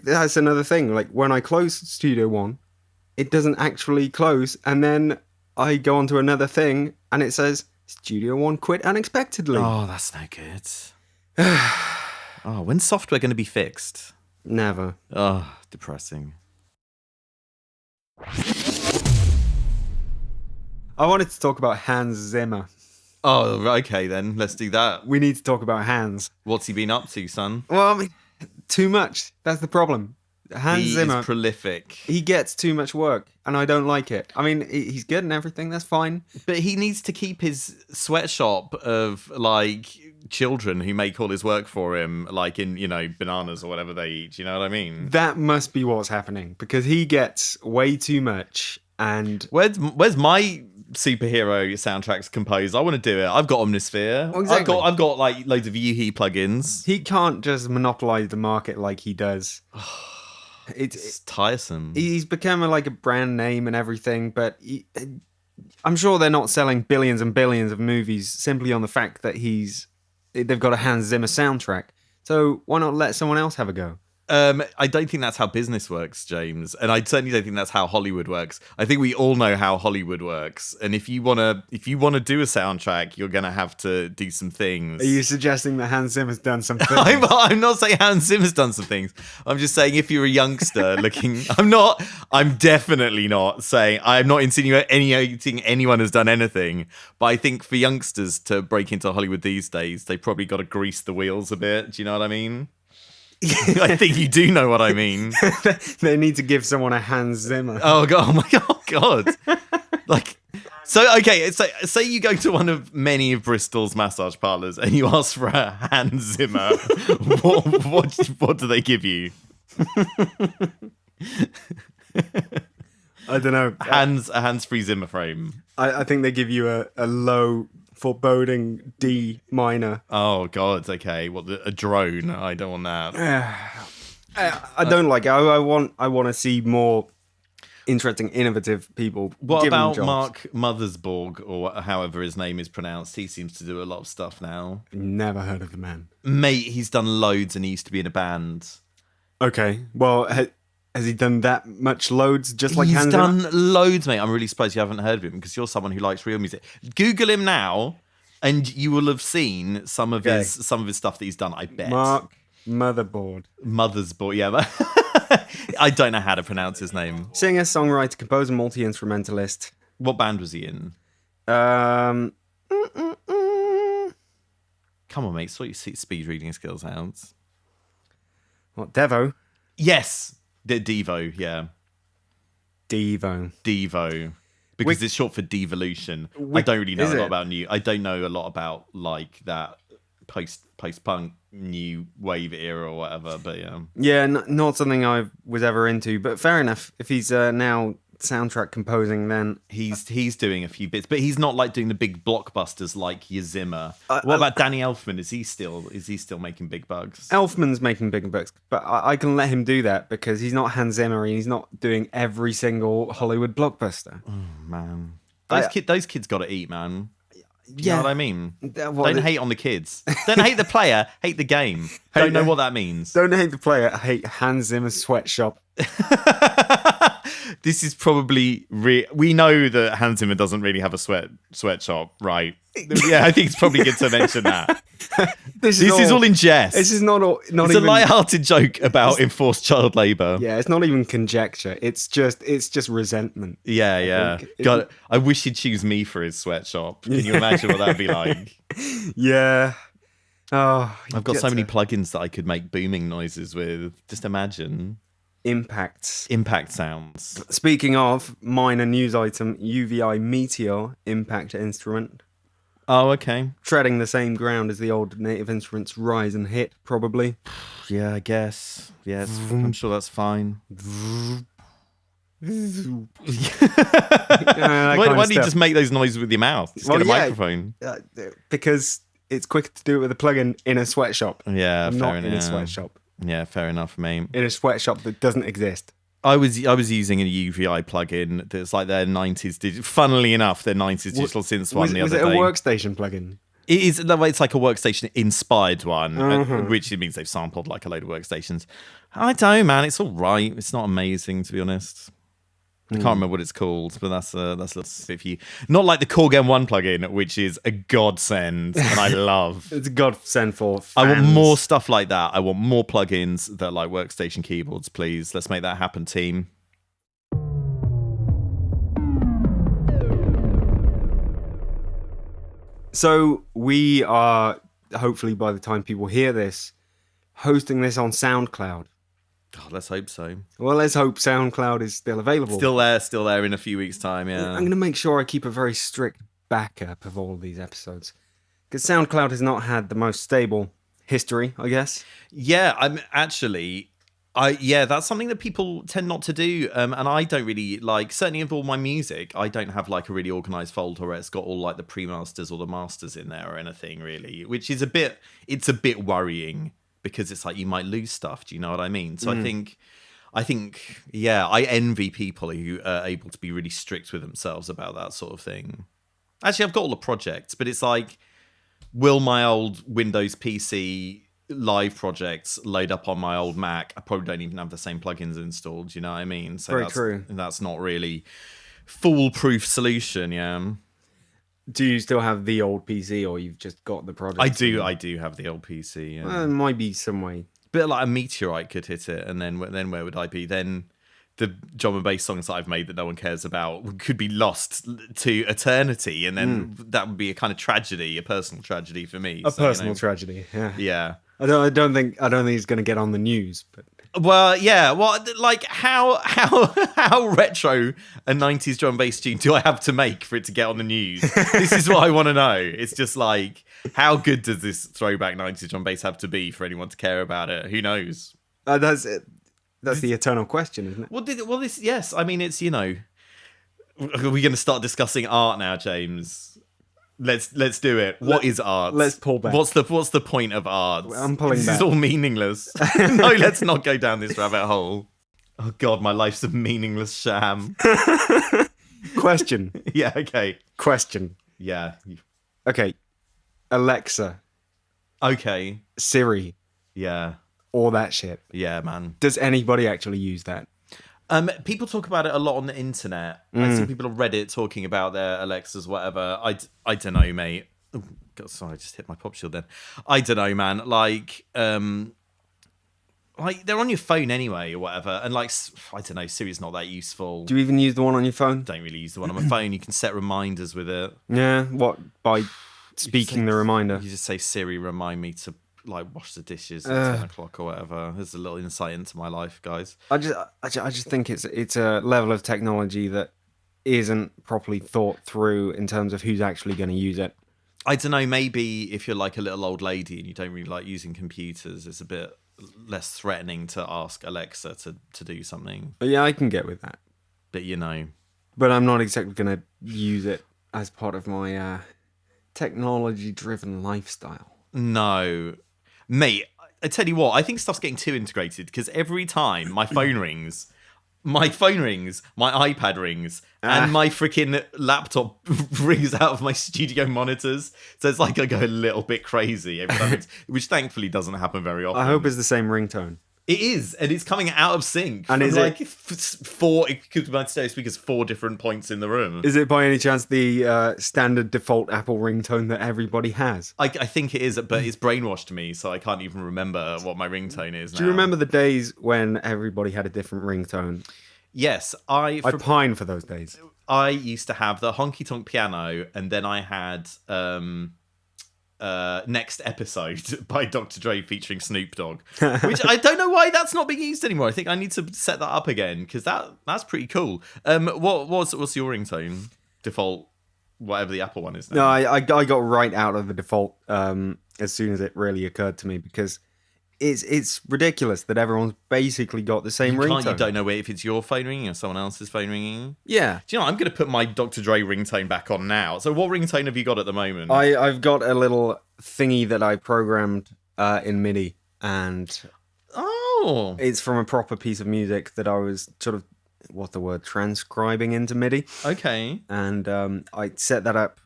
that's another thing. Like when I close Studio One, it doesn't actually close. And then I go onto another thing and it says Studio One quit unexpectedly. Oh, that's no good. Oh, when's software going to be fixed? Never. Oh, depressing. I wanted to talk about Hans Zimmer. Oh, okay then. Let's do that. We need to talk about Hans. What's he been up to, son? Well, I mean, too much. That's the problem. Hans He Zimmer, is prolific. he gets too much work, and I don't like it. I mean, he's good and everything. That's fine. But he needs to keep his sweatshop of like children who make all his work for him, like in, bananas or whatever they eat. You know what I mean? That must be what's happening, because he gets way too much. And Where's my superhero soundtracks composed? I want to do it. I've got Omnisphere. Oh, exactly. I've got like loads of Yuhi plugins. he can't just monopolize the market like he does. It's tiresome. He's become like a brand name and everything, but I'm sure they're not selling billions and billions of movies simply on the fact that they've got a Hans Zimmer soundtrack. So why not let someone else have a go? I don't think that's how business works, James, and I certainly don't think that's how Hollywood works. I think we all know how Hollywood works, and if you wanna do a soundtrack, you're gonna have to do some things. Are you suggesting that Hans Zimmer's done something? I'm not saying Hans Zimmer's done some things. I'm just saying if you're a youngster looking, I'm definitely not saying, I'm not insinuating anyone has done anything, but I think for youngsters to break into Hollywood these days, they probably got to grease the wheels a bit. Do you know what I mean? I think you do know what I mean. They need to give someone a Hans Zimmer. Oh my god! Okay. So say you go to one of many of Bristol's massage parlors and you ask for a Hans Zimmer. what do they give you? I don't know. A hands-free Zimmer frame. I think they give you a low foreboding D minor. Oh god. Okay. A drone? I don't want that. I don't like it. I want to see more interesting, innovative people. What given about jobs. Mark Mothersbaugh, or however his name is pronounced? He seems to do a lot of stuff now. Never heard of the man. Mate, he's done loads and he used to be in a band. Okay, well, has he done that much loads just like Hans He's Zimmer? done loads, mate. I'm really surprised you haven't heard of him because you're someone who likes real music. Google him now, and you will have seen some of his stuff that he's done. I bet. Mark Mothersbaugh. Yeah. I don't know how to pronounce his name. Singer, songwriter, composer, multi-instrumentalist. What band was he in? Um, Come on, mate. Sort your speed reading skills out. what, Devo? Yes, Devo. Yeah. Devo. Because it's short for devolution. I don't really know a lot about I don't know a lot about like that post-punk new wave era or whatever, but yeah. Yeah, not something I was ever into, but fair enough. If he's now soundtrack composing, then He's doing a few bits, but he's not like doing the big blockbusters like your Zimmer. What about Danny Elfman? Is he still making big bucks? Elfman's making big bucks, but I can let him do that because he's not Hans Zimmer and he's not doing every single Hollywood blockbuster. Man, those kids got to eat, man. Do you know what I mean? Don't hate on the kids. Don't hate the player. Hate the game. Don't know what that means. Don't hate the player. Hate Hans Zimmer's sweatshop. This is probably we know that Hans Zimmer doesn't really have a sweatshop, right? Yeah, I think it's probably good to mention that. This is all in jest. This is not it's even a light-hearted joke about enforced child labour. Yeah, it's not even conjecture. It's just resentment. Yeah. God, I wish he'd choose me for his sweatshop. Can you imagine what that'd be like? Yeah. Oh, I've got so many plugins that I could make booming noises with. Just imagine. Impact sounds. Speaking of minor news item, UVI Meteor impact instrument. Oh, okay. Treading the same ground as the old Native Instruments Rise and Hit, probably. Yeah, I guess. Yes, I'm sure that's fine. Why don't you just make those noises with your mouth? Just get a microphone. Because it's quicker to do it with a plug-in in a sweatshop. Yeah, not in a sweatshop. Yeah, fair enough, mate. In a sweatshop that doesn't exist. I was using a UVI plugin that's like their 90s. Funnily enough, their 90s digital synths one the other day. Was it a workstation plugin? It is. It's like a workstation inspired one, which means they've sampled like a load of workstations. I don't know, man. It's all right. It's not amazing, to be honest. I can't remember what it's called, but that's a bit for you. Not like the Korg M1 plugin, which is a godsend, and I love. It's a godsend for fans. I want more stuff like that. I want more plugins that are like workstation keyboards, please. Let's make that happen, team. So we are, hopefully by the time people hear this, hosting this on SoundCloud. God, let's hope so. Well, let's hope SoundCloud is still available. Still there in a few weeks' time, yeah. I'm going to make sure I keep a very strict backup of all of these episodes. Because SoundCloud has not had the most stable history, I guess. Yeah, I'm actually... that's something that people tend not to do, and I don't really like. Certainly, of all my music, I don't have like a really organized folder where it's got all like the pre-masters or the masters in there or anything really, which is a bit worrying because it's like you might lose stuff. Do you know what I mean? So I think, I envy people who are able to be really strict with themselves about that sort of thing. Actually, I've got all the projects, but it's like, will my old Windows PC live projects load up on my old Mac? I probably don't even have the same plugins installed. Do you know what I mean? So Very true. That's not really foolproof solution. Yeah. Do you still have the old PC, or you've just got the project? I do have the old PC. Yeah. Well, it might be some way. Bit like a meteorite could hit it, and then where would I be? Then the drum and bass songs that I've made that no one cares about could be lost to eternity, and then that would be a kind of tragedy, a personal tragedy for me. A personal tragedy. Yeah. Yeah. I don't think it's going to get on the news, but Well, yeah. Well, like how retro a 90s drum and bass tune do I have to make for it to get on the news? This is what I want to know. It's just like, how good does this throwback 90s drum and bass have to be for anyone to care about it? Who knows? that's it. That's the eternal question, isn't it? Yes. I mean, it's, are we going to start discussing art now, James? Let's do it. What is art? Let's pull back. What's the point of art? I'm pulling this back. This is all meaningless. No, let's not go down this rabbit hole. Oh God, my life's a meaningless sham. Question. Yeah. Okay. Question. Yeah. Okay. Alexa, Okay. Siri, Yeah. all that shit. Yeah, man. Does anybody actually use that? People talk about it a lot on the internet. I see people on Reddit talking about their Alexas, whatever. I don't know, mate. Oh, God, sorry, I just hit my pop shield then. I don't know, man. Like they're on your phone anyway, or whatever. And like, I don't know, Siri's not that useful. Do you even use the one on your phone? Don't really use the one on my phone. You can set reminders with it. Yeah. What? By speaking the reminder? You just say, Siri, remind me to like wash the dishes at 10 o'clock or whatever. There's a little insight into my life, guys. I just think it's a level of technology that isn't properly thought through in terms of who's actually going to use it. I don't know, maybe if you're like a little old lady and you don't really like using computers, it's a bit less threatening to ask Alexa to do something. But yeah, I can get with that. But But I'm not exactly going to use it as part of my technology-driven lifestyle. No. Mate, I tell you what, I think stuff's getting too integrated because every time my phone rings, my iPad rings, and my freaking laptop rings out of my studio monitors. So it's like I go a little bit crazy every time, which thankfully doesn't happen very often. I hope it's the same ringtone. It is, and it's coming out of sync. And is like it could be stereo speakers 4 different points in the room. Is it by any chance the standard default Apple ringtone that everybody has? I think it is, but it's brainwashed me, so I can't even remember what my ringtone is now. Do you remember the days when everybody had a different ringtone? Yes, I pine for those days. I used to have the honky tonk piano, and then I had Next Episode by Dr. Dre featuring Snoop Dogg, which I don't know why that's not being used anymore. I think I need to set that up again because that's pretty cool. What's your ringtone? Default, whatever the Apple one is now. No, I got right out of the default as soon as it really occurred to me because it's ridiculous that everyone's basically got the same ringtone. You don't know if it's your phone ringing or someone else's phone ringing. Yeah. Do you know what? I'm going to put my Dr. Dre ringtone back on now. So what ringtone have you got at the moment? I've got a little thingy that I programmed in MIDI, and it's from a proper piece of music that I was sort of, transcribing into MIDI. Okay. And I set that up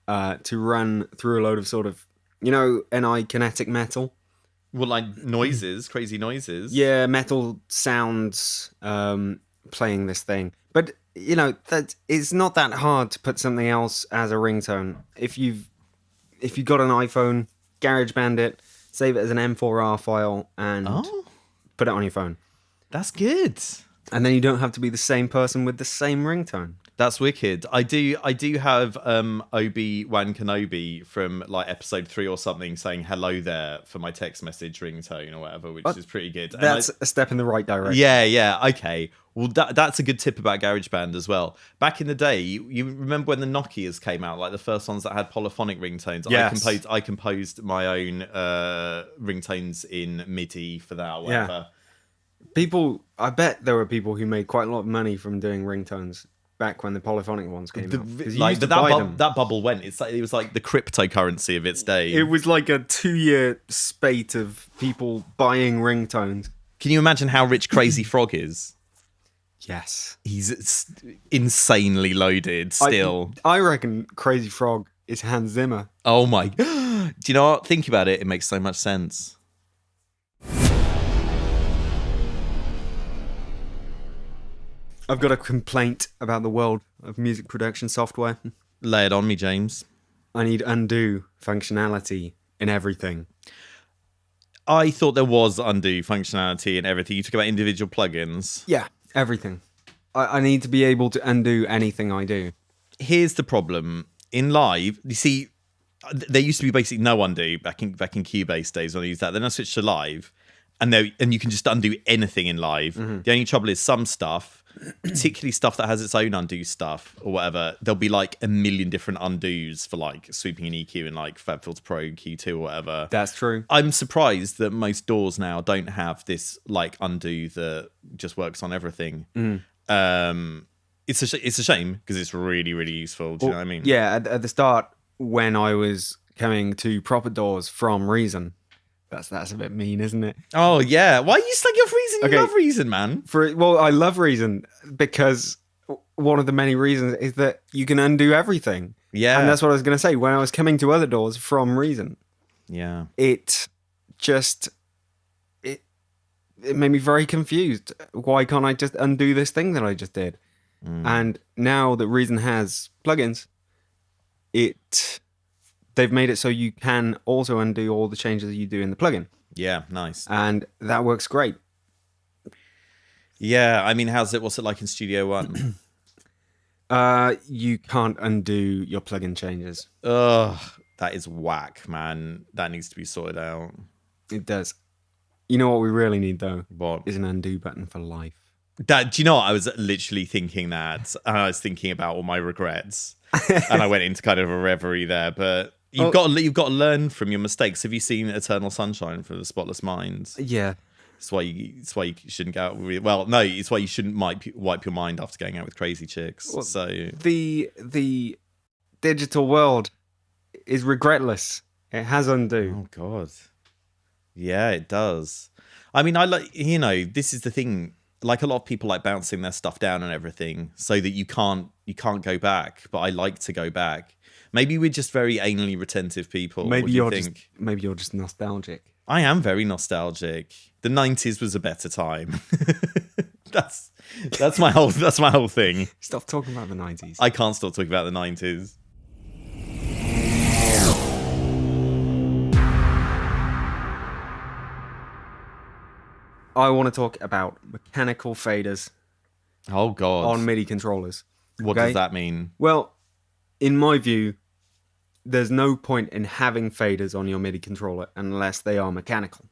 to run through a load of sort of, NI kinetic metal. Well, like noises, crazy noises. Yeah, metal sounds playing this thing. But, that it's not that hard to put something else as a ringtone. If you've got an iPhone, GarageBand it, save it as an M4R file, and put it on your phone. That's good. And then you don't have to be the same person with the same ringtone. That's wicked. I do have Obi-Wan Kenobi from like episode 3 or something saying hello there for my text message ringtone or whatever, which is pretty good. That's a step in the right direction. Yeah, okay. Well, that's a good tip about GarageBand as well. Back in the day, you remember when the Nokias came out, like the first ones that had polyphonic ringtones? Yes. I composed my own ringtones in MIDI for that or whatever. I bet there were people who made quite a lot of money from doing ringtones back when the polyphonic ones came out. That bubble went. It was like the cryptocurrency of its day. It was like a 2-year spate of people buying ringtones. Can you imagine how rich Crazy Frog is? Yes. He's insanely loaded still. I reckon Crazy Frog is Hans Zimmer. Oh my. Do you know what? Think about it. It makes so much sense. I've got a complaint about the world of music production software. Lay it on me, James. I need undo functionality in everything. I thought there was undo functionality in everything. You talk about individual plugins. Yeah, everything. I need to be able to undo anything I do. Here's the problem. In live, you see, there used to be basically no undo back in Cubase days when I used that. Then I switched to live, and you can just undo anything in live. Mm-hmm. The only trouble is some stuff, particularly stuff that has its own undo stuff or whatever, there'll be like a million different undos for like sweeping and EQ and like FabFilter Pro, Q2 or whatever. That's true. I'm surprised that most DAWs now don't have this like undo that just works on everything. It's a shame because it's really, really useful. Do you know what I mean? Yeah, at the start when I was coming to proper DAWs from Reason. That's a bit mean, isn't it? Oh yeah, why are you stuck off Reason? You love Reason, man. I love Reason because one of the many reasons is that you can undo everything. Yeah, and that's what I was going to say when I was coming to other DAWs from Reason. Yeah, it made me very confused. Why can't I just undo this thing that I just did? And now that Reason has plugins, they've made it so you can also undo all the changes you do in the plugin. Yeah, nice. And that works great. Yeah, I mean, what's it like in Studio One? You can't undo your plugin changes. Ugh, that is whack, man. That needs to be sorted out. It does. You know what we really need, though? What? Is an undo button for life. Do you know what? I was literally thinking that. And I was thinking about all my regrets. And I went into kind of a reverie there, but... You've got to learn from your mistakes. Have you seen Eternal Sunshine for the Spotless Minds? Yeah. It's why you shouldn't go out with... Well, no, it's why you shouldn't wipe your mind after going out with crazy chicks. Well, so the digital world is regretless. It has undo. Oh God. Yeah, it does. I mean, this is the thing. Like a lot of people like bouncing their stuff down and everything so that you can't go back. But I like to go back. Maybe we're just very anally retentive people. Maybe you're just nostalgic. I am very nostalgic. The 90s was a better time. that's my whole thing. Stop talking about the 90s. I can't stop talking about the 90s. I want to talk about mechanical faders. Oh God. On MIDI controllers. What does that mean? Well, in my view, there's no point in having faders on your MIDI controller unless they are mechanical.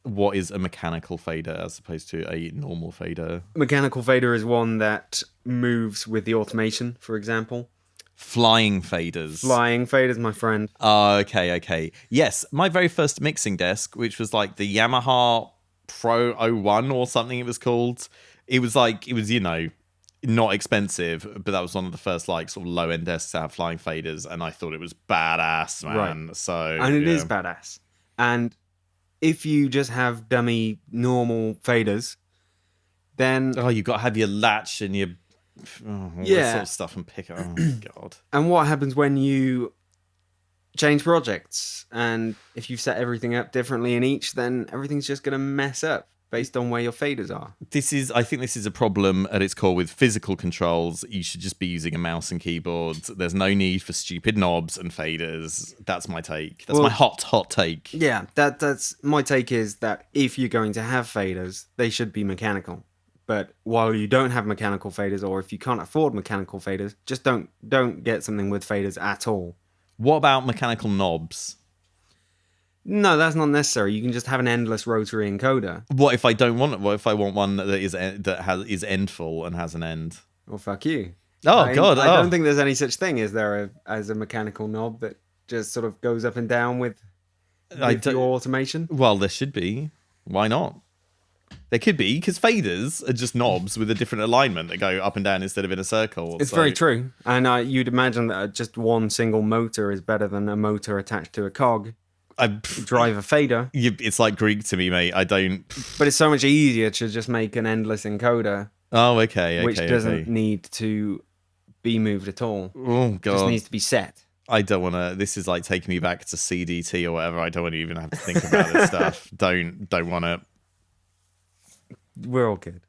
What is a mechanical fader as opposed to a normal fader? Mechanical fader is one that moves with the automation, for example. Flying faders. Flying faders, my friend. Oh, okay. Yes, my very first mixing desk, which was like the Yamaha Pro 01 or something it was called. It was, not expensive, but that was one of the first sort of low end desks to have flying faders, and I thought it was badass, man. Right. And it is badass. And if you just have dummy normal faders, then you've got to have your latch and your all that sort of stuff and pick it. Oh God. And what happens when you change projects? And if you've set everything up differently in each, then everything's just going to mess up based on where your faders are. I think this is a problem at its core with physical controls. You should just be using a mouse and keyboard. There's no need for stupid knobs and faders. That's my take. That's my hot take. Yeah, that's my take is that if you're going to have faders, they should be mechanical. But while you don't have mechanical faders, or if you can't afford mechanical faders, just don't get something with faders at all. What about mechanical knobs? No, that's not necessary. You can just have an endless rotary encoder. What if I don't want it? What if I want one that is endful and has an end? Well, fuck you. Oh God! I don't think there's any such thing. Is there as a mechanical knob that just sort of goes up and down with your automation? Well, there should be. Why not? There could be, because faders are just knobs with a different alignment that go up and down instead of in a circle. It's very true. And you'd imagine that just one single motor is better than a motor attached to a cog. Drive a fader. It's like Greek to me, mate. I don't... But it's so much easier to just make an endless encoder. Oh, okay. Which doesn't need to be moved at all. Oh, God. Just needs to be set. I don't want to... This is like taking me back to CDT or whatever. I don't want to even have to think about this stuff. Don't want to... We're all good.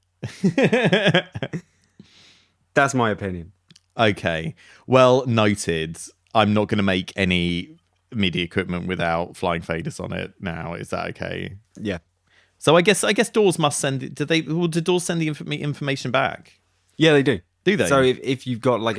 That's my opinion. Okay. Well, noted. I'm not going to make any MIDI equipment without flying faders on it now. Is that okay? Yeah. So I guess Doors must send it. Do Doors send the information back? Yeah, they do. Do they? So if you've got like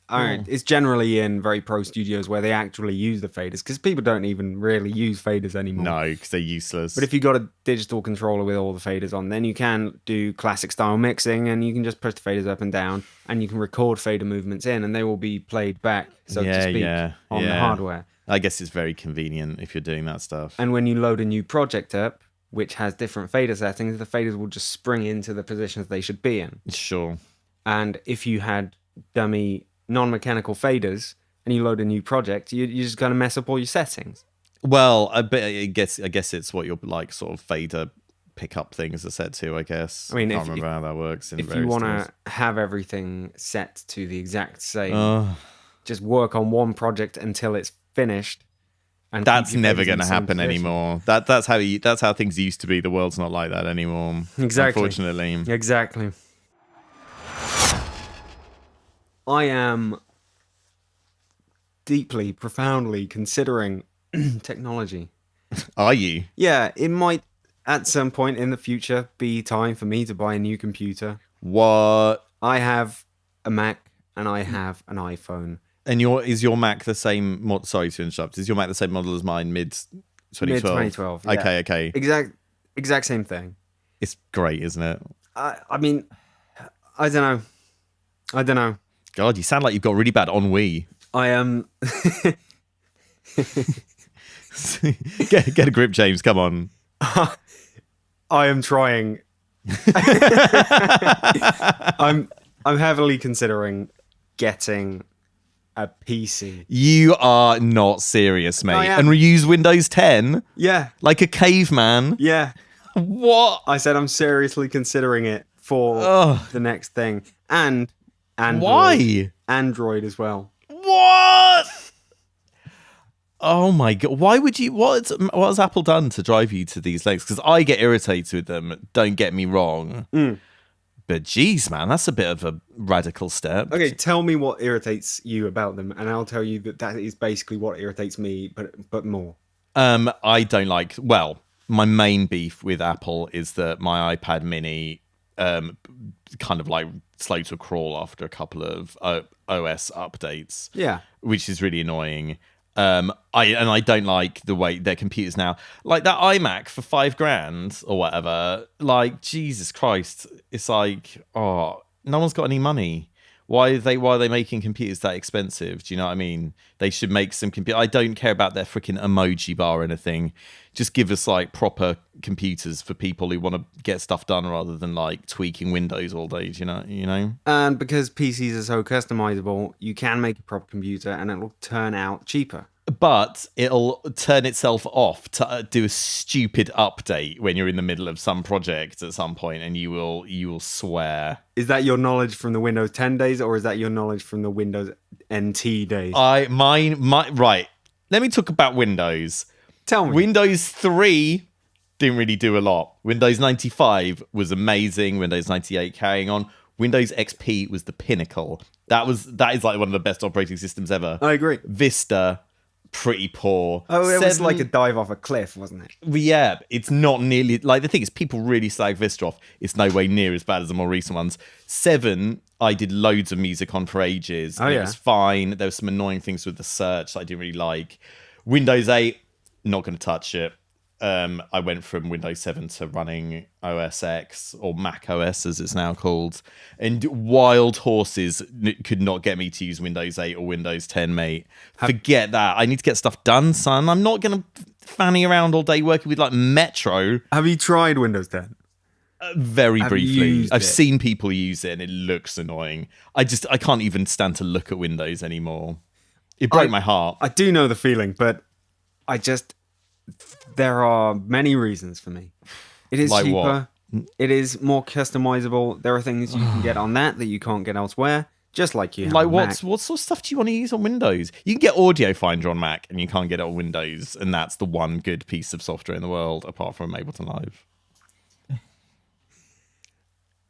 it's generally in very pro studios where they actually use the faders, because people don't even really use faders anymore. No, because they're useless. But if you've got a digital controller with all the faders on, then you can do classic style mixing, and you can just push the faders up and down, and you can record fader movements in, and they will be played back, so to speak, on the hardware. I guess it's very convenient if you're doing that stuff. And when you load a new project up, which has different fader settings, the faders will just spring into the positions they should be in. Sure. And if you had dummy non-mechanical faders and you load a new project, you're just going to mess up all your settings. Well, I guess it's what your like sort of fader pickup things are set to. I guess. I mean, I can't remember how that works. If you want to have everything set to the exact same, just work on one project until it's finished. And that's never going to happen anymore. That's how things used to be. The world's not like that anymore. Exactly. Unfortunately. Exactly. I am deeply, profoundly considering technology. Are you? Yeah, it might at some point in the future be time for me to buy a new computer. What? I have a Mac and I have an iPhone. And is your Mac the same? Sorry to interrupt. Is your Mac the same model as mine? Mid 2012. Mid 2012. Yeah. Okay. Exact same thing. It's great, isn't it? I mean, I don't know. God, you sound like you've got really bad ennui. I am. Get a grip, James. Come on. I am trying. I'm heavily considering getting a PC. You are not serious, mate. I am. And reuse Windows 10? Yeah. Like a caveman? Yeah. What? I said I'm seriously considering it for the next thing. And Android. Why? Android as well. What? Oh my God. Why would you? What has Apple done to drive you to these lengths? Because I get irritated with them, don't get me wrong. But geez, man, that's a bit of a radical step. Okay, tell me what irritates you about them, and I'll tell you that is basically what irritates me, but more. I don't like... Well, my main beef with Apple is that my iPad mini kind of like slow to a crawl after a couple of OS updates. Yeah. Which is really annoying. I don't like the way their computers now, like that iMac for $5,000 or whatever. Like, Jesus Christ, it's like, no one's got any money. Why are they making computers that expensive? Do you know what I mean? They should make some computer. I don't care about their freaking emoji bar or anything. Just give us like proper computers for people who want to get stuff done rather than like tweaking Windows all day. Do you know? And because PCs are so customizable, you can make a proper computer and it'll turn out cheaper. But it'll turn itself off to do a stupid update when you're in the middle of some project at some point, and you will swear. Is that your knowledge from the Windows 10 days, or is that your knowledge from the Windows NT days? Right. Let me talk about Windows. Tell me. Windows 3 didn't really do a lot. Windows 95 was amazing. Windows 98 carrying on. Windows XP was the pinnacle. That is like one of the best operating systems ever. I agree. Vista, pretty poor. Oh, it was 7, like a dive off a cliff, wasn't it? yeah, it's not nearly like the thing is people really slag Vista off. It's no way near as bad as the more recent ones. 7, I did loads of music on for ages. Oh, It yeah. was fine. There were some annoying things with the search that I didn't really like. Windows 8, not going to touch it. I went from Windows 7 to running OS X, or Mac OS as it's now called, and wild horses could not get me to use Windows 8 or Windows 10, mate. Forget that. I need to get stuff done, son. I'm not going to fanny around all day working with like Metro. Have you tried Windows 10? Very Have you briefly. used I've it? seen people use it and it looks annoying. I can't even stand to look at Windows anymore. It broke my heart. I do know the feeling, but there are many reasons for me. It is Like cheaper. what? It is more customizable. There are things you can get on that you can't get elsewhere. Just like you have Like on what Mac. sort of stuff do you want to use on Windows? You can get Audio Finder on Mac and you can't get it on Windows, and that's the one good piece of software in the world apart from Ableton Live.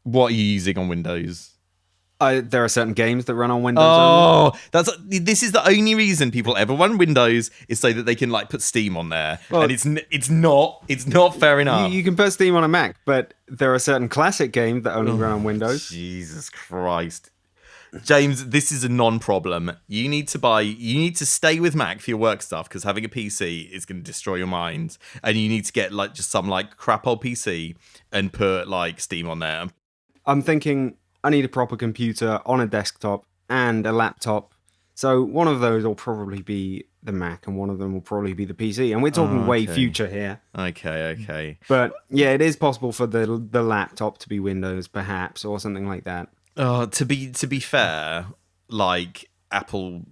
What are you using on Windows? There are certain games that run on Windows only. Oh, this is the only reason people ever run Windows is so that they can like put Steam on there, Well, and it's not fair enough. You can put Steam on a Mac, but there are certain classic games that only run on Windows. Jesus Christ. James, this is a non-problem. You need to stay with Mac for your work stuff because having a PC is going to destroy your mind. And you need to get like just some like crap old PC and put like Steam on there. I'm thinking I need a proper computer on a desktop and a laptop. So one of those will probably be the Mac and one of them will probably be the PC. And we're talking way okay. future here. Okay. But yeah, it is possible for the laptop to be Windows perhaps or something like that. To be fair, like Apple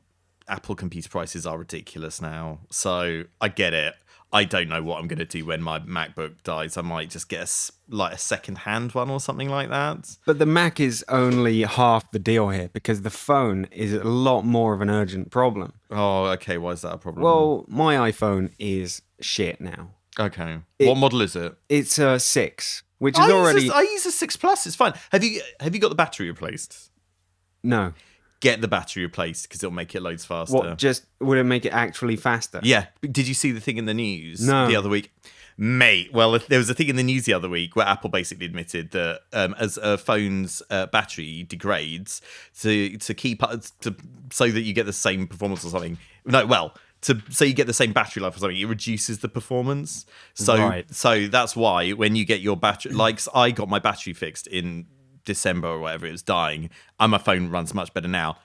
computer prices are ridiculous now. So I get it. I don't know what I'm going to do when my MacBook dies. I might just get a second-hand one or something like that. But the Mac is only half the deal here because the phone is a lot more of an urgent problem. Oh, okay. Why is that a problem? Well, my iPhone is shit now. okay. What model is it? It's a 6, which is already... I use a 6 Plus. It's fine. Have you got the battery replaced? No. Get the battery replaced because it'll make it loads faster. What, just would it make it actually faster? Yeah. Did you see the thing in the news No. the other week? Mate, well, there was a thing in the news the other week where Apple basically admitted that as a phone's battery degrades to keep up so that you get the same performance or something. No, well, so you get the same battery life or something, it reduces the performance. So Right. so that's why when you get your battery, like I got my battery fixed in December or whatever, it was dying, and my phone runs much better now.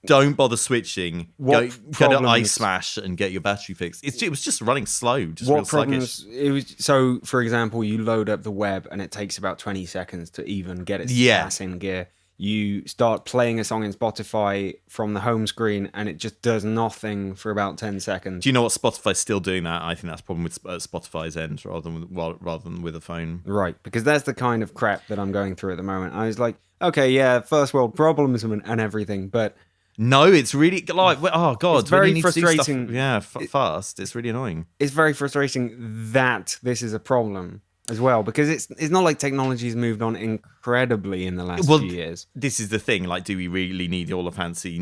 Don't bother switching. Go to problems- iSmash and get your battery fixed. It was just running slow, just What real sluggish. problems? It was so. For example, you load up the web and it takes about 20 seconds to even get its ass in gear. You start playing a song in Spotify from the home screen and it just does nothing for about 10 seconds. Do you know what Spotify's still doing that? I think that's a problem with Spotify's end rather than with a phone. Right, because that's the kind of crap that I'm going through at the moment. I was like, okay, yeah, first world problems and everything, but No, it's really like, oh god, It's very when you need to do stuff, frustrating. fast. It's really annoying. it's very frustrating that this is a problem as well, because it's not like technology's moved on incredibly in the last few years. This is the thing. Like, do we really need all the fancy?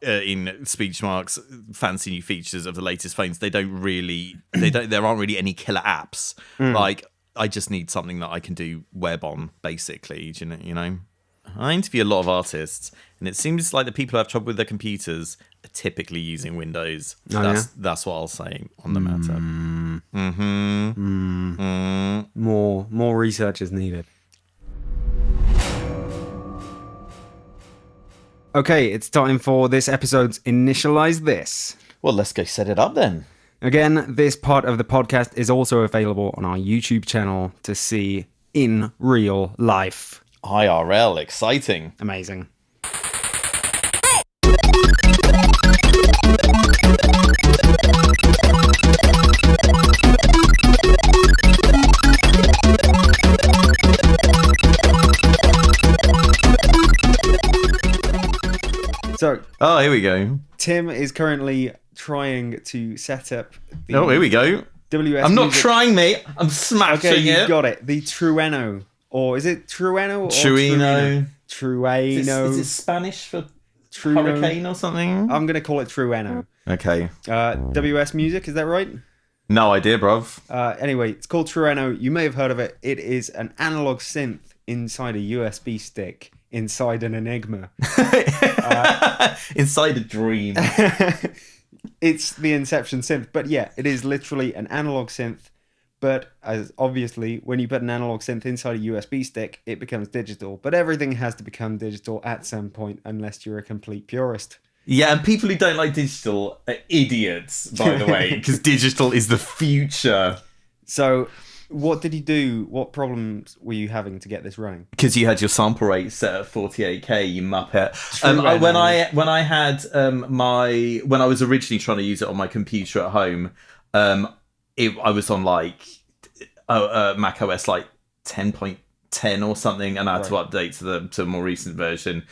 In speech marks, fancy new features of the latest phones? They don't really. There aren't really any killer apps. Like, I just need something that I can do web on, basically. Do you know? I interview a lot of artists, and it seems like the people who have trouble with their computers are typically using Windows. That's what I'll say on the matter. More research is needed. Okay, it's time for this episode's Initialize This. Well, let's go set it up then. Again, this part of the podcast is also available on our YouTube channel to see in real life. IRL, exciting. Amazing. So, Here we go. Tim is currently trying to set up the Here we go. WS I'm not Music- trying, mate. I'm smashing Okay, you it. got it. The Trueno. Or is it Trueno or Trueno. Trueno. Is it Spanish for Trueno. hurricane or something? I'm going to call it Trueno. Okay. WS Music, is that right? No idea, bruv. Anyway, it's called Trueno. You may have heard of it. It is an analog synth inside a USB stick inside an Enigma. Inside a dream. It's the Inception synth. But yeah, it is literally an analog synth. But as obviously, when you put an analog synth inside a USB stick, it becomes digital. But everything has to become digital at some point, unless you're a complete purist. Yeah, and people who don't like digital are idiots, by the way, because digital is the future. So, what did you do? What problems were you having to get this running? Because you had your sample rate set at 48k, you muppet. True, when I had when I was originally trying to use it on my computer at home, I was on like Mac OS like 10.10 or something, and I had to update to a more recent version.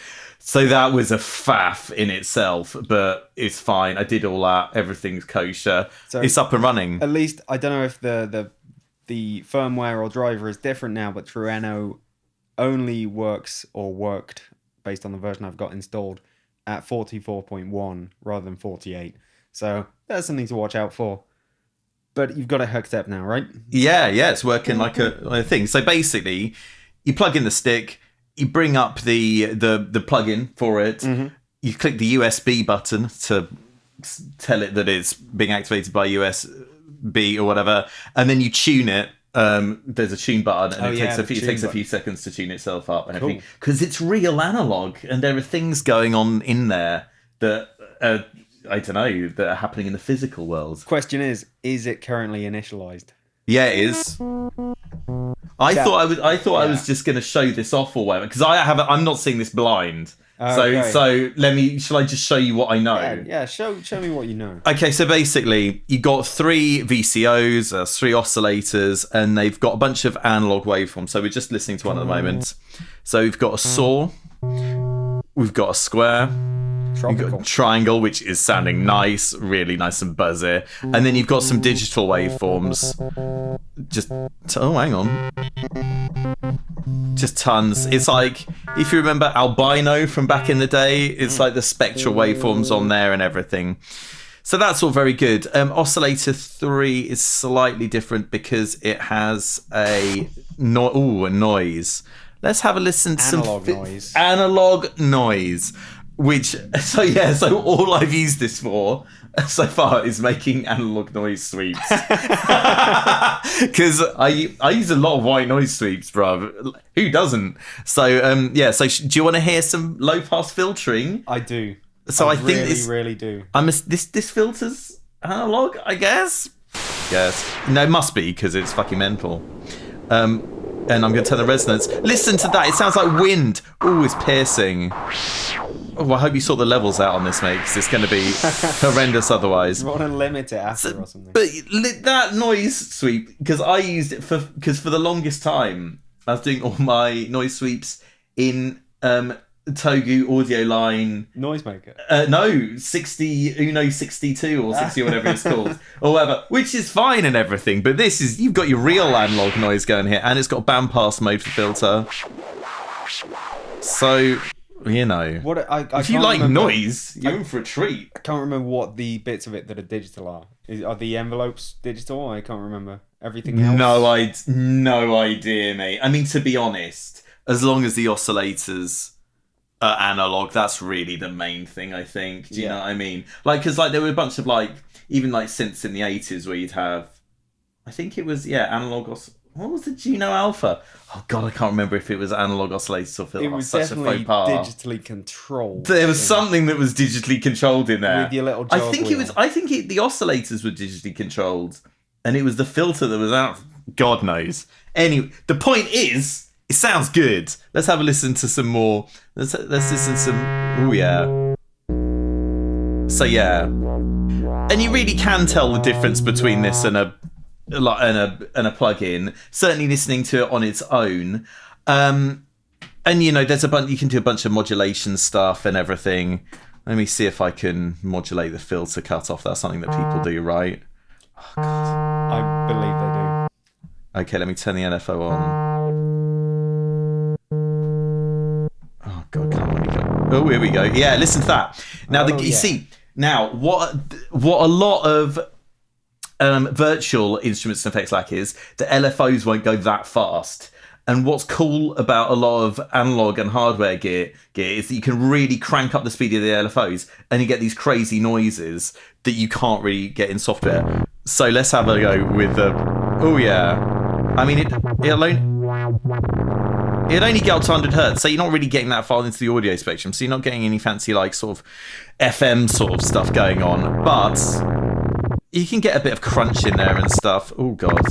So that was a faff in itself, but it's fine. I did all that. Everything's kosher. So it's up and running. At least I don't know if the firmware or driver is different now, but Trueno only works or worked based on the version I've got installed at 44.1 rather than 48. So that's something to watch out for. But you've got it hooked up now, right? Yeah, it's working like a thing. So basically, you plug in the stick, you bring up the plug-in for it, mm-hmm. You click the USB button to tell it that it's being activated by USB or whatever, and then you tune it. There's a tune button, and it takes a few seconds to tune itself up and everything. Because it's real analog, and there are things going on in there that I don't know, that are happening in the physical world. Question is it currently initialized? Yeah, it is. I thought I was just going to show this off or whatever, because I'm not seeing this blind. So shall I just show you what I know? Yeah, show me what you know. Okay, so basically you got 3 VCOs, 3 oscillators, and they've got a bunch of analog waveforms. So we're just listening to one at the moment. So we've got a saw, we've got a square, you've got a triangle, which is sounding nice, really nice and buzzy. And then you've got some digital waveforms. Hang on. Just tons. It's like, if you remember Albino from back in the day, it's like the spectral waveforms on there and everything. So that's all very good. Oscillator 3 is slightly different because it has a noise. Let's have a listen to analog noise. So all I've used this for so far is making analog noise sweeps. Because I use a lot of white noise sweeps, bruv. Who doesn't? So, do you want to hear some low-pass filtering? I do. So I think really do. This filter's analog, I guess? Yes. No, it must be, because it's fucking mental. And I'm going to turn the resonance. Listen to that. It sounds like wind. Ooh, it's piercing. Oh, I hope you sort the levels out on this, mate, because it's going to be horrendous otherwise. You want to limit it after or something. But that noise sweep, because I used it for the longest time, I was doing all my noise sweeps in Togu audio line Noisemaker. No, Uno 62 or 60 or whatever it's called, or whatever, which is fine and everything. But you've got your real analog noise going here, and it's got bandpass mode for filter. So, you know, if you like noise, you're in for a treat. I can't remember what the bits of it that are digital are. Are the envelopes digital? I can't remember. Everything else? No idea, mate. I mean, to be honest, as long as the oscillators analog, that's really the main thing, I think. Do you know what I mean? Like, because there were a bunch of even synths in the 80s where you'd have, I think it was analog. What was the Juno Alpha? Oh god, I can't remember if it was analog oscillators or filter. It was definitely digitally controlled. There was something that was digitally controlled in there. With your little I think the oscillators were digitally controlled, and it was the filter that was out. God knows. Anyway, the point is, it sounds good. Let's have a listen to some more. Let's listen to some. Oh yeah. So yeah, and you really can tell the difference between this and a plug-in. Certainly, listening to it on its own, and there's you can do a bunch of modulation stuff and everything. Let me see if I can modulate the filter cutoff. That's something that people do, right? Oh, God. I believe they do. Okay, let me turn the NFO on. Oh God, come on. Oh, here we go. Yeah, listen to that. Now, you see, Now, what a lot of virtual instruments and effects lack is the LFOs won't go that fast. And what's cool about a lot of analog and hardware gear is that you can really crank up the speed of the LFOs and you get these crazy noises that you can't really get in software. So let's have a go with the... Oh, yeah. I mean, it'll only get up to 100 hertz, so you're not really getting that far into the audio spectrum, so you're not getting any fancy, like, sort of FM sort of stuff going on. But you can get a bit of crunch in there and stuff. Oh, God.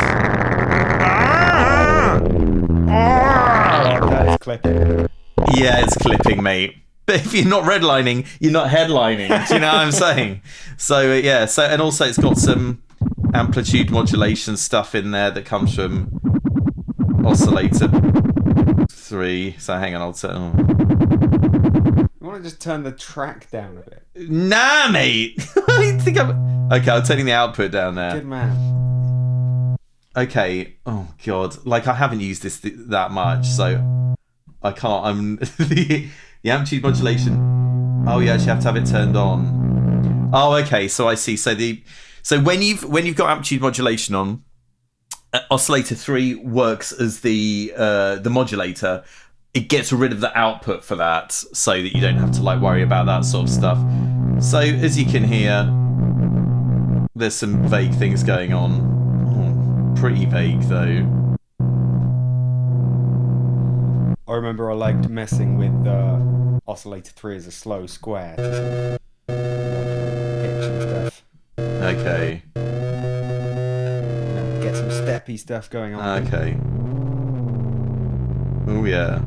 That is clipping. Yeah, it's clipping, mate. But if you're not redlining, you're not headlining. Do you know what I'm saying? So, yeah. So, and also it's got some amplitude modulation stuff in there that comes from oscillator 3. So, hang on, I'll turn... You want to just turn the track down a bit? Nah, mate. I think Okay, I'm turning the output down there. Good man. Okay. Oh, God. Like, I haven't used this that much, so I can't... the amplitude modulation... Oh, you actually have to have it turned on. Oh, okay. So I see. So when you've got amplitude modulation on, oscillator 3 works as the modulator. It gets rid of the output for that, so that you don't have to like worry about that sort of stuff. So as you can hear, there's some vague things going on. Oh, pretty vague though. I remember I liked messing with oscillator 3 as a slow square to sort of pitch and stuff. Okay. Get some steppy stuff going on. Okay. Oh yeah.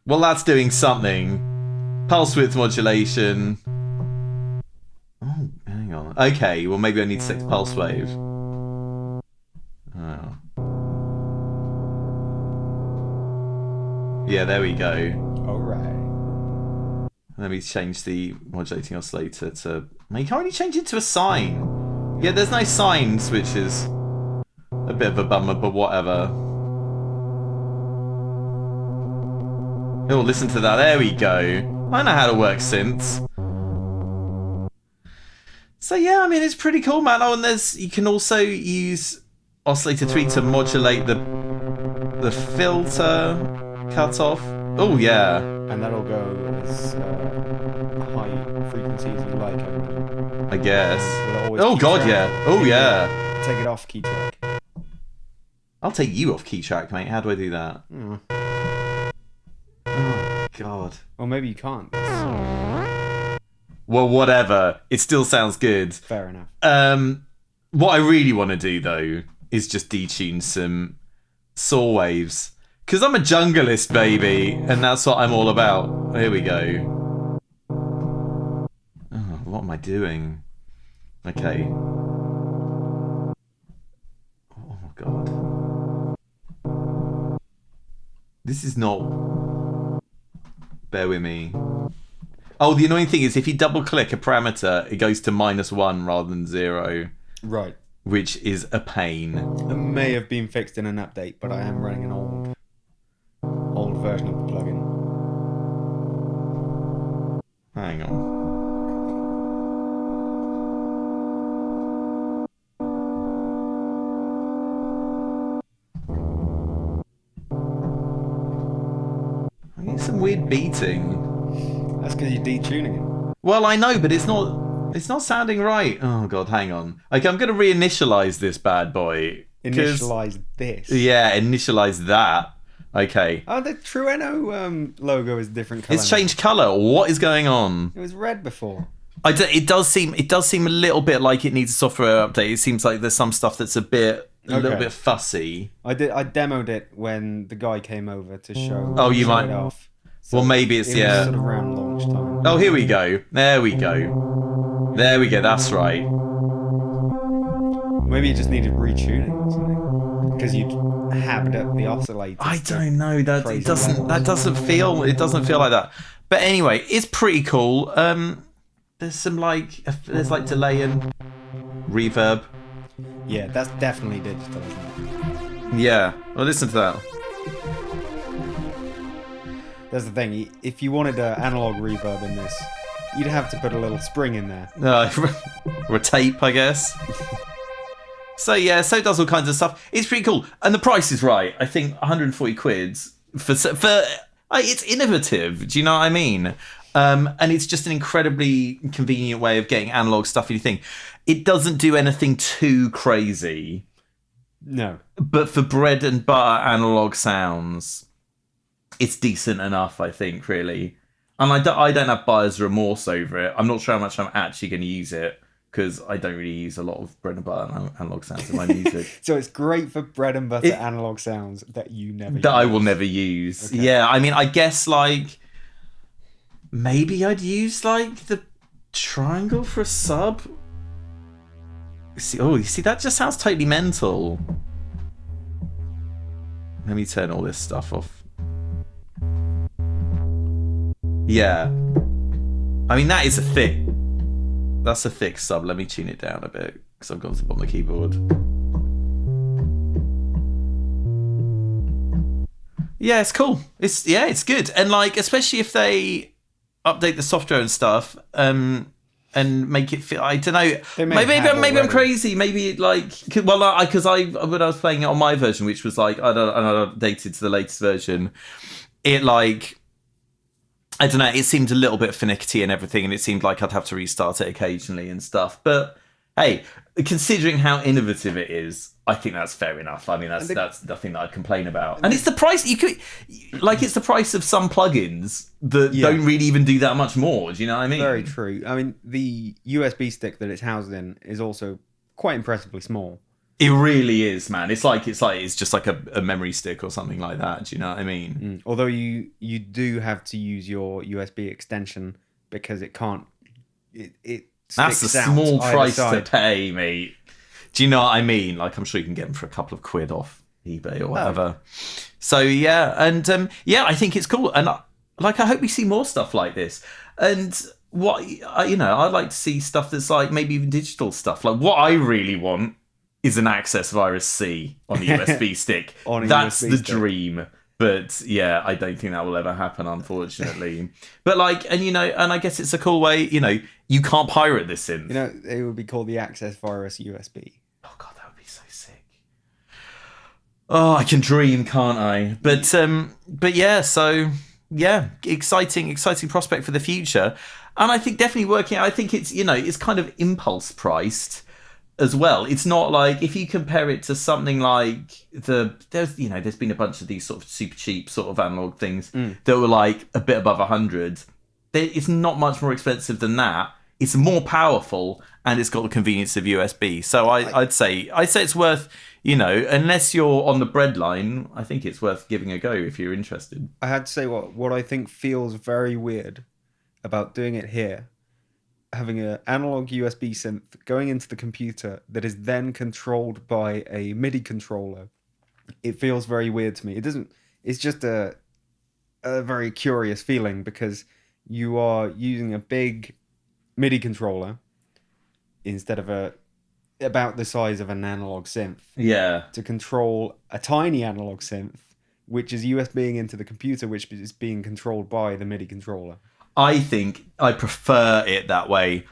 Well, that's doing something. Pulse width modulation. Oh, hang on. Okay, well maybe I need to set the pulse wave. Oh. Yeah, there we go. Alright. Let me change the modulating oscillator to... You can't really change it to a sine. Yeah, there's no sines, which is a bit of a bummer, but whatever. Oh, listen to that. There we go. I know how to work synths. So yeah, I mean, it's pretty cool, man. Oh, and you can also use oscillator 3 to modulate the filter cutoff. Oh yeah. And that'll go as high frequency as you like. I guess. Always Oh key god, track. yeah. Oh yeah. Take it off key track. I'll take you off key track, mate. How do I do that? Oh god. Well, maybe you can't. Well, whatever. It still sounds good. Fair enough. What I really want to do though is just detune some saw waves. Because I'm a junglist, baby, and that's what I'm all about. Here we go. Oh, what am I doing? Okay. Oh, God. This is not... Bear with me. Oh, the annoying thing is if you double-click a parameter, it goes to -1 rather than 0. Right. Which is a pain. It may have been fixed in an update, but I am running an old version of the plugin. Hang on. I get some weird beating. That's because you're detuning it. Well, I know, but it's not sounding right. Oh god, hang on. Okay, I'm gonna reinitialize this bad boy. Initialize this. Yeah, initialize that. Okay. Oh, the Trueno logo is different colour. It's changed colour. What is going on? It was red before. It does seem a little bit like it needs a software update. It seems like there's some stuff that's a little bit fussy. I demoed it when the guy came over to show. Oh, you show might. it off. So well, maybe it's it was sort of around launch time. Oh, here we go. There we go. There we go. That's right. Maybe you just needed retuning or something because you'd habbed up the oscillator. I don't know. That doesn't feel like that. But anyway, it's pretty cool. There's there's delay and reverb. Yeah, that's definitely digital, isn't it? Yeah. Well, listen to that. That's the thing. If you wanted an analog reverb in this, you'd have to put a little spring in there. Or a tape, I guess. So yeah, so it does all kinds of stuff. It's pretty cool, and the price is right. I think 140 quid for it's innovative. Do you know what I mean? And it's just an incredibly convenient way of getting analog stuff in your thing. It doesn't do anything too crazy. No. But for bread and butter analog sounds, it's decent enough, I think, really. And I don't have buyer's remorse over it. I'm not sure how much I'm actually going to use it, because I don't really use a lot of bread and butter analog sounds in my music. So it's great for bread and butter analog sounds that you never use. That I will never use. Okay. Yeah, I mean, I guess, like, maybe I'd use, like, the triangle for a sub. You see, that just sounds totally mental. Let me turn all this stuff off. Yeah. I mean, that is a thick... That's a thick sub. Let me tune it down a bit, because I've gone to the bottom of the keyboard. Yeah, it's cool. It's good. And, like, especially if they update the software and stuff, and make it feel, I don't know, maybe I'm crazy, maybe like, because when I was playing it on my version, which was like I updated to the latest version, it, like, I don't know, it seemed a little bit finicky and everything, and it seemed like I'd have to restart it occasionally and stuff. But hey, considering how innovative it is, I think that's fair enough. I mean, that's nothing that I'd complain about. And it's the price it's the price of some plugins that don't really even do that much more. Do you know what I mean? Very true. I mean, the USB stick that it's housed in is also quite impressively small. It really is, man. It's just like a memory stick or something like that. Do you know what I mean? Although you do have to use your USB extension, because it can't. It that's a small price to pay, mate. Do you know what I mean? Like, I'm sure you can get them for a couple of quid off eBay or whatever. So yeah, and I think it's cool, and I hope we see more stuff like this. And what I'd like to see stuff that's like maybe even digital stuff. Like, what I really want is an Access Virus C on a USB stick. That's the dream. But yeah, I don't think that will ever happen, unfortunately. But like, and I guess it's a cool way. You can't pirate this synth. It would be called the Access Virus USB. Oh god, that would be so sick. Oh, I can dream, can't I? But yeah, so yeah, exciting prospect for the future. And I think definitely working. I think it's it's kind of impulse priced as well. It's not like, if you compare it to something like there's been a bunch of these sort of super cheap sort of analog things that were like a bit above 100. It's not much more expensive than that. It's more powerful, and it's got the convenience of USB. So I'd say it's worth, unless you're on the bread line, I think it's worth giving a go if you're interested. I had to say what I think feels very weird about doing it here, having an analog USB synth going into the computer that is then controlled by a MIDI controller. It feels very weird to me. It's just a very curious feeling, because you are using a big MIDI controller instead of about the size of an analog synth. Yeah. To control a tiny analog synth, which is USBing into the computer, which is being controlled by the MIDI controller. I think I prefer it that way.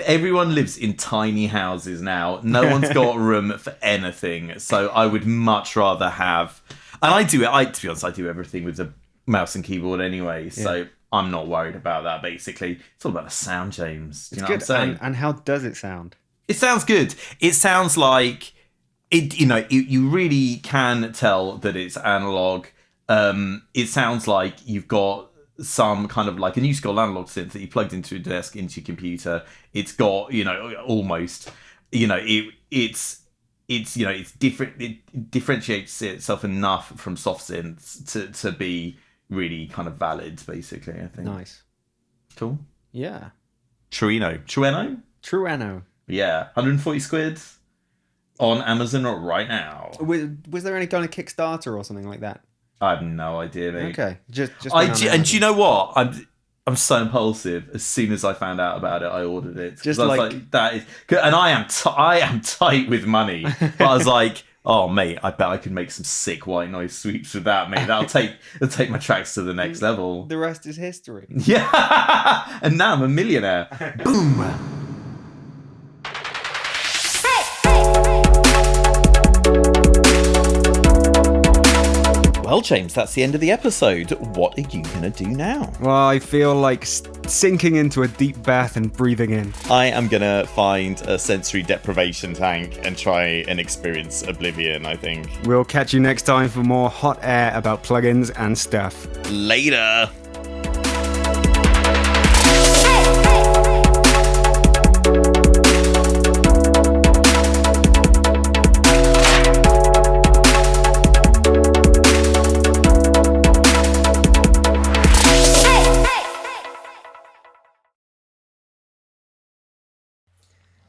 Everyone lives in tiny houses now. No one's got room for anything. So I would much rather have... And I do it. To be honest, I do everything with the mouse and keyboard anyway. So I'm not worried about that, basically. It's all about the sound, James. Do you know what I'm saying? And how does it sound? It sounds good. It sounds like... You really can tell that it's analog. It sounds like you've got some kind of like a new school analog synth that you plugged into your desk, into your computer. It's got, almost, it's different. It differentiates itself enough from soft synths to be really kind of valid, basically, I think. Nice. Cool. Yeah. Trueno? Yeah. 140 squid on Amazon right now. Was there any kind of Kickstarter or something like that? I have no idea, mate. Okay, just and do you know what? I'm so impulsive. As soon as I found out about it, I ordered it. Just I was like that is, and I am tight with money. But I was like, Oh, mate, I bet I could make some sick white noise sweeps with that, mate. That'll take my tracks to the next level. The rest is history. Yeah, and now I'm a millionaire. Boom. Well, James, that's the end of the episode. What are you going to do now? Well, I feel like sinking into a deep bath and breathing in. I am going to find a sensory deprivation tank and try and experience oblivion, I think. We'll catch you next time for more hot air about plugins and stuff. Later.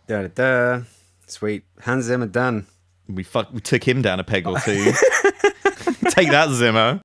Da-da-da. Sweet. Hans Zimmer done. We took him down a peg or two. Take that, Zimmer.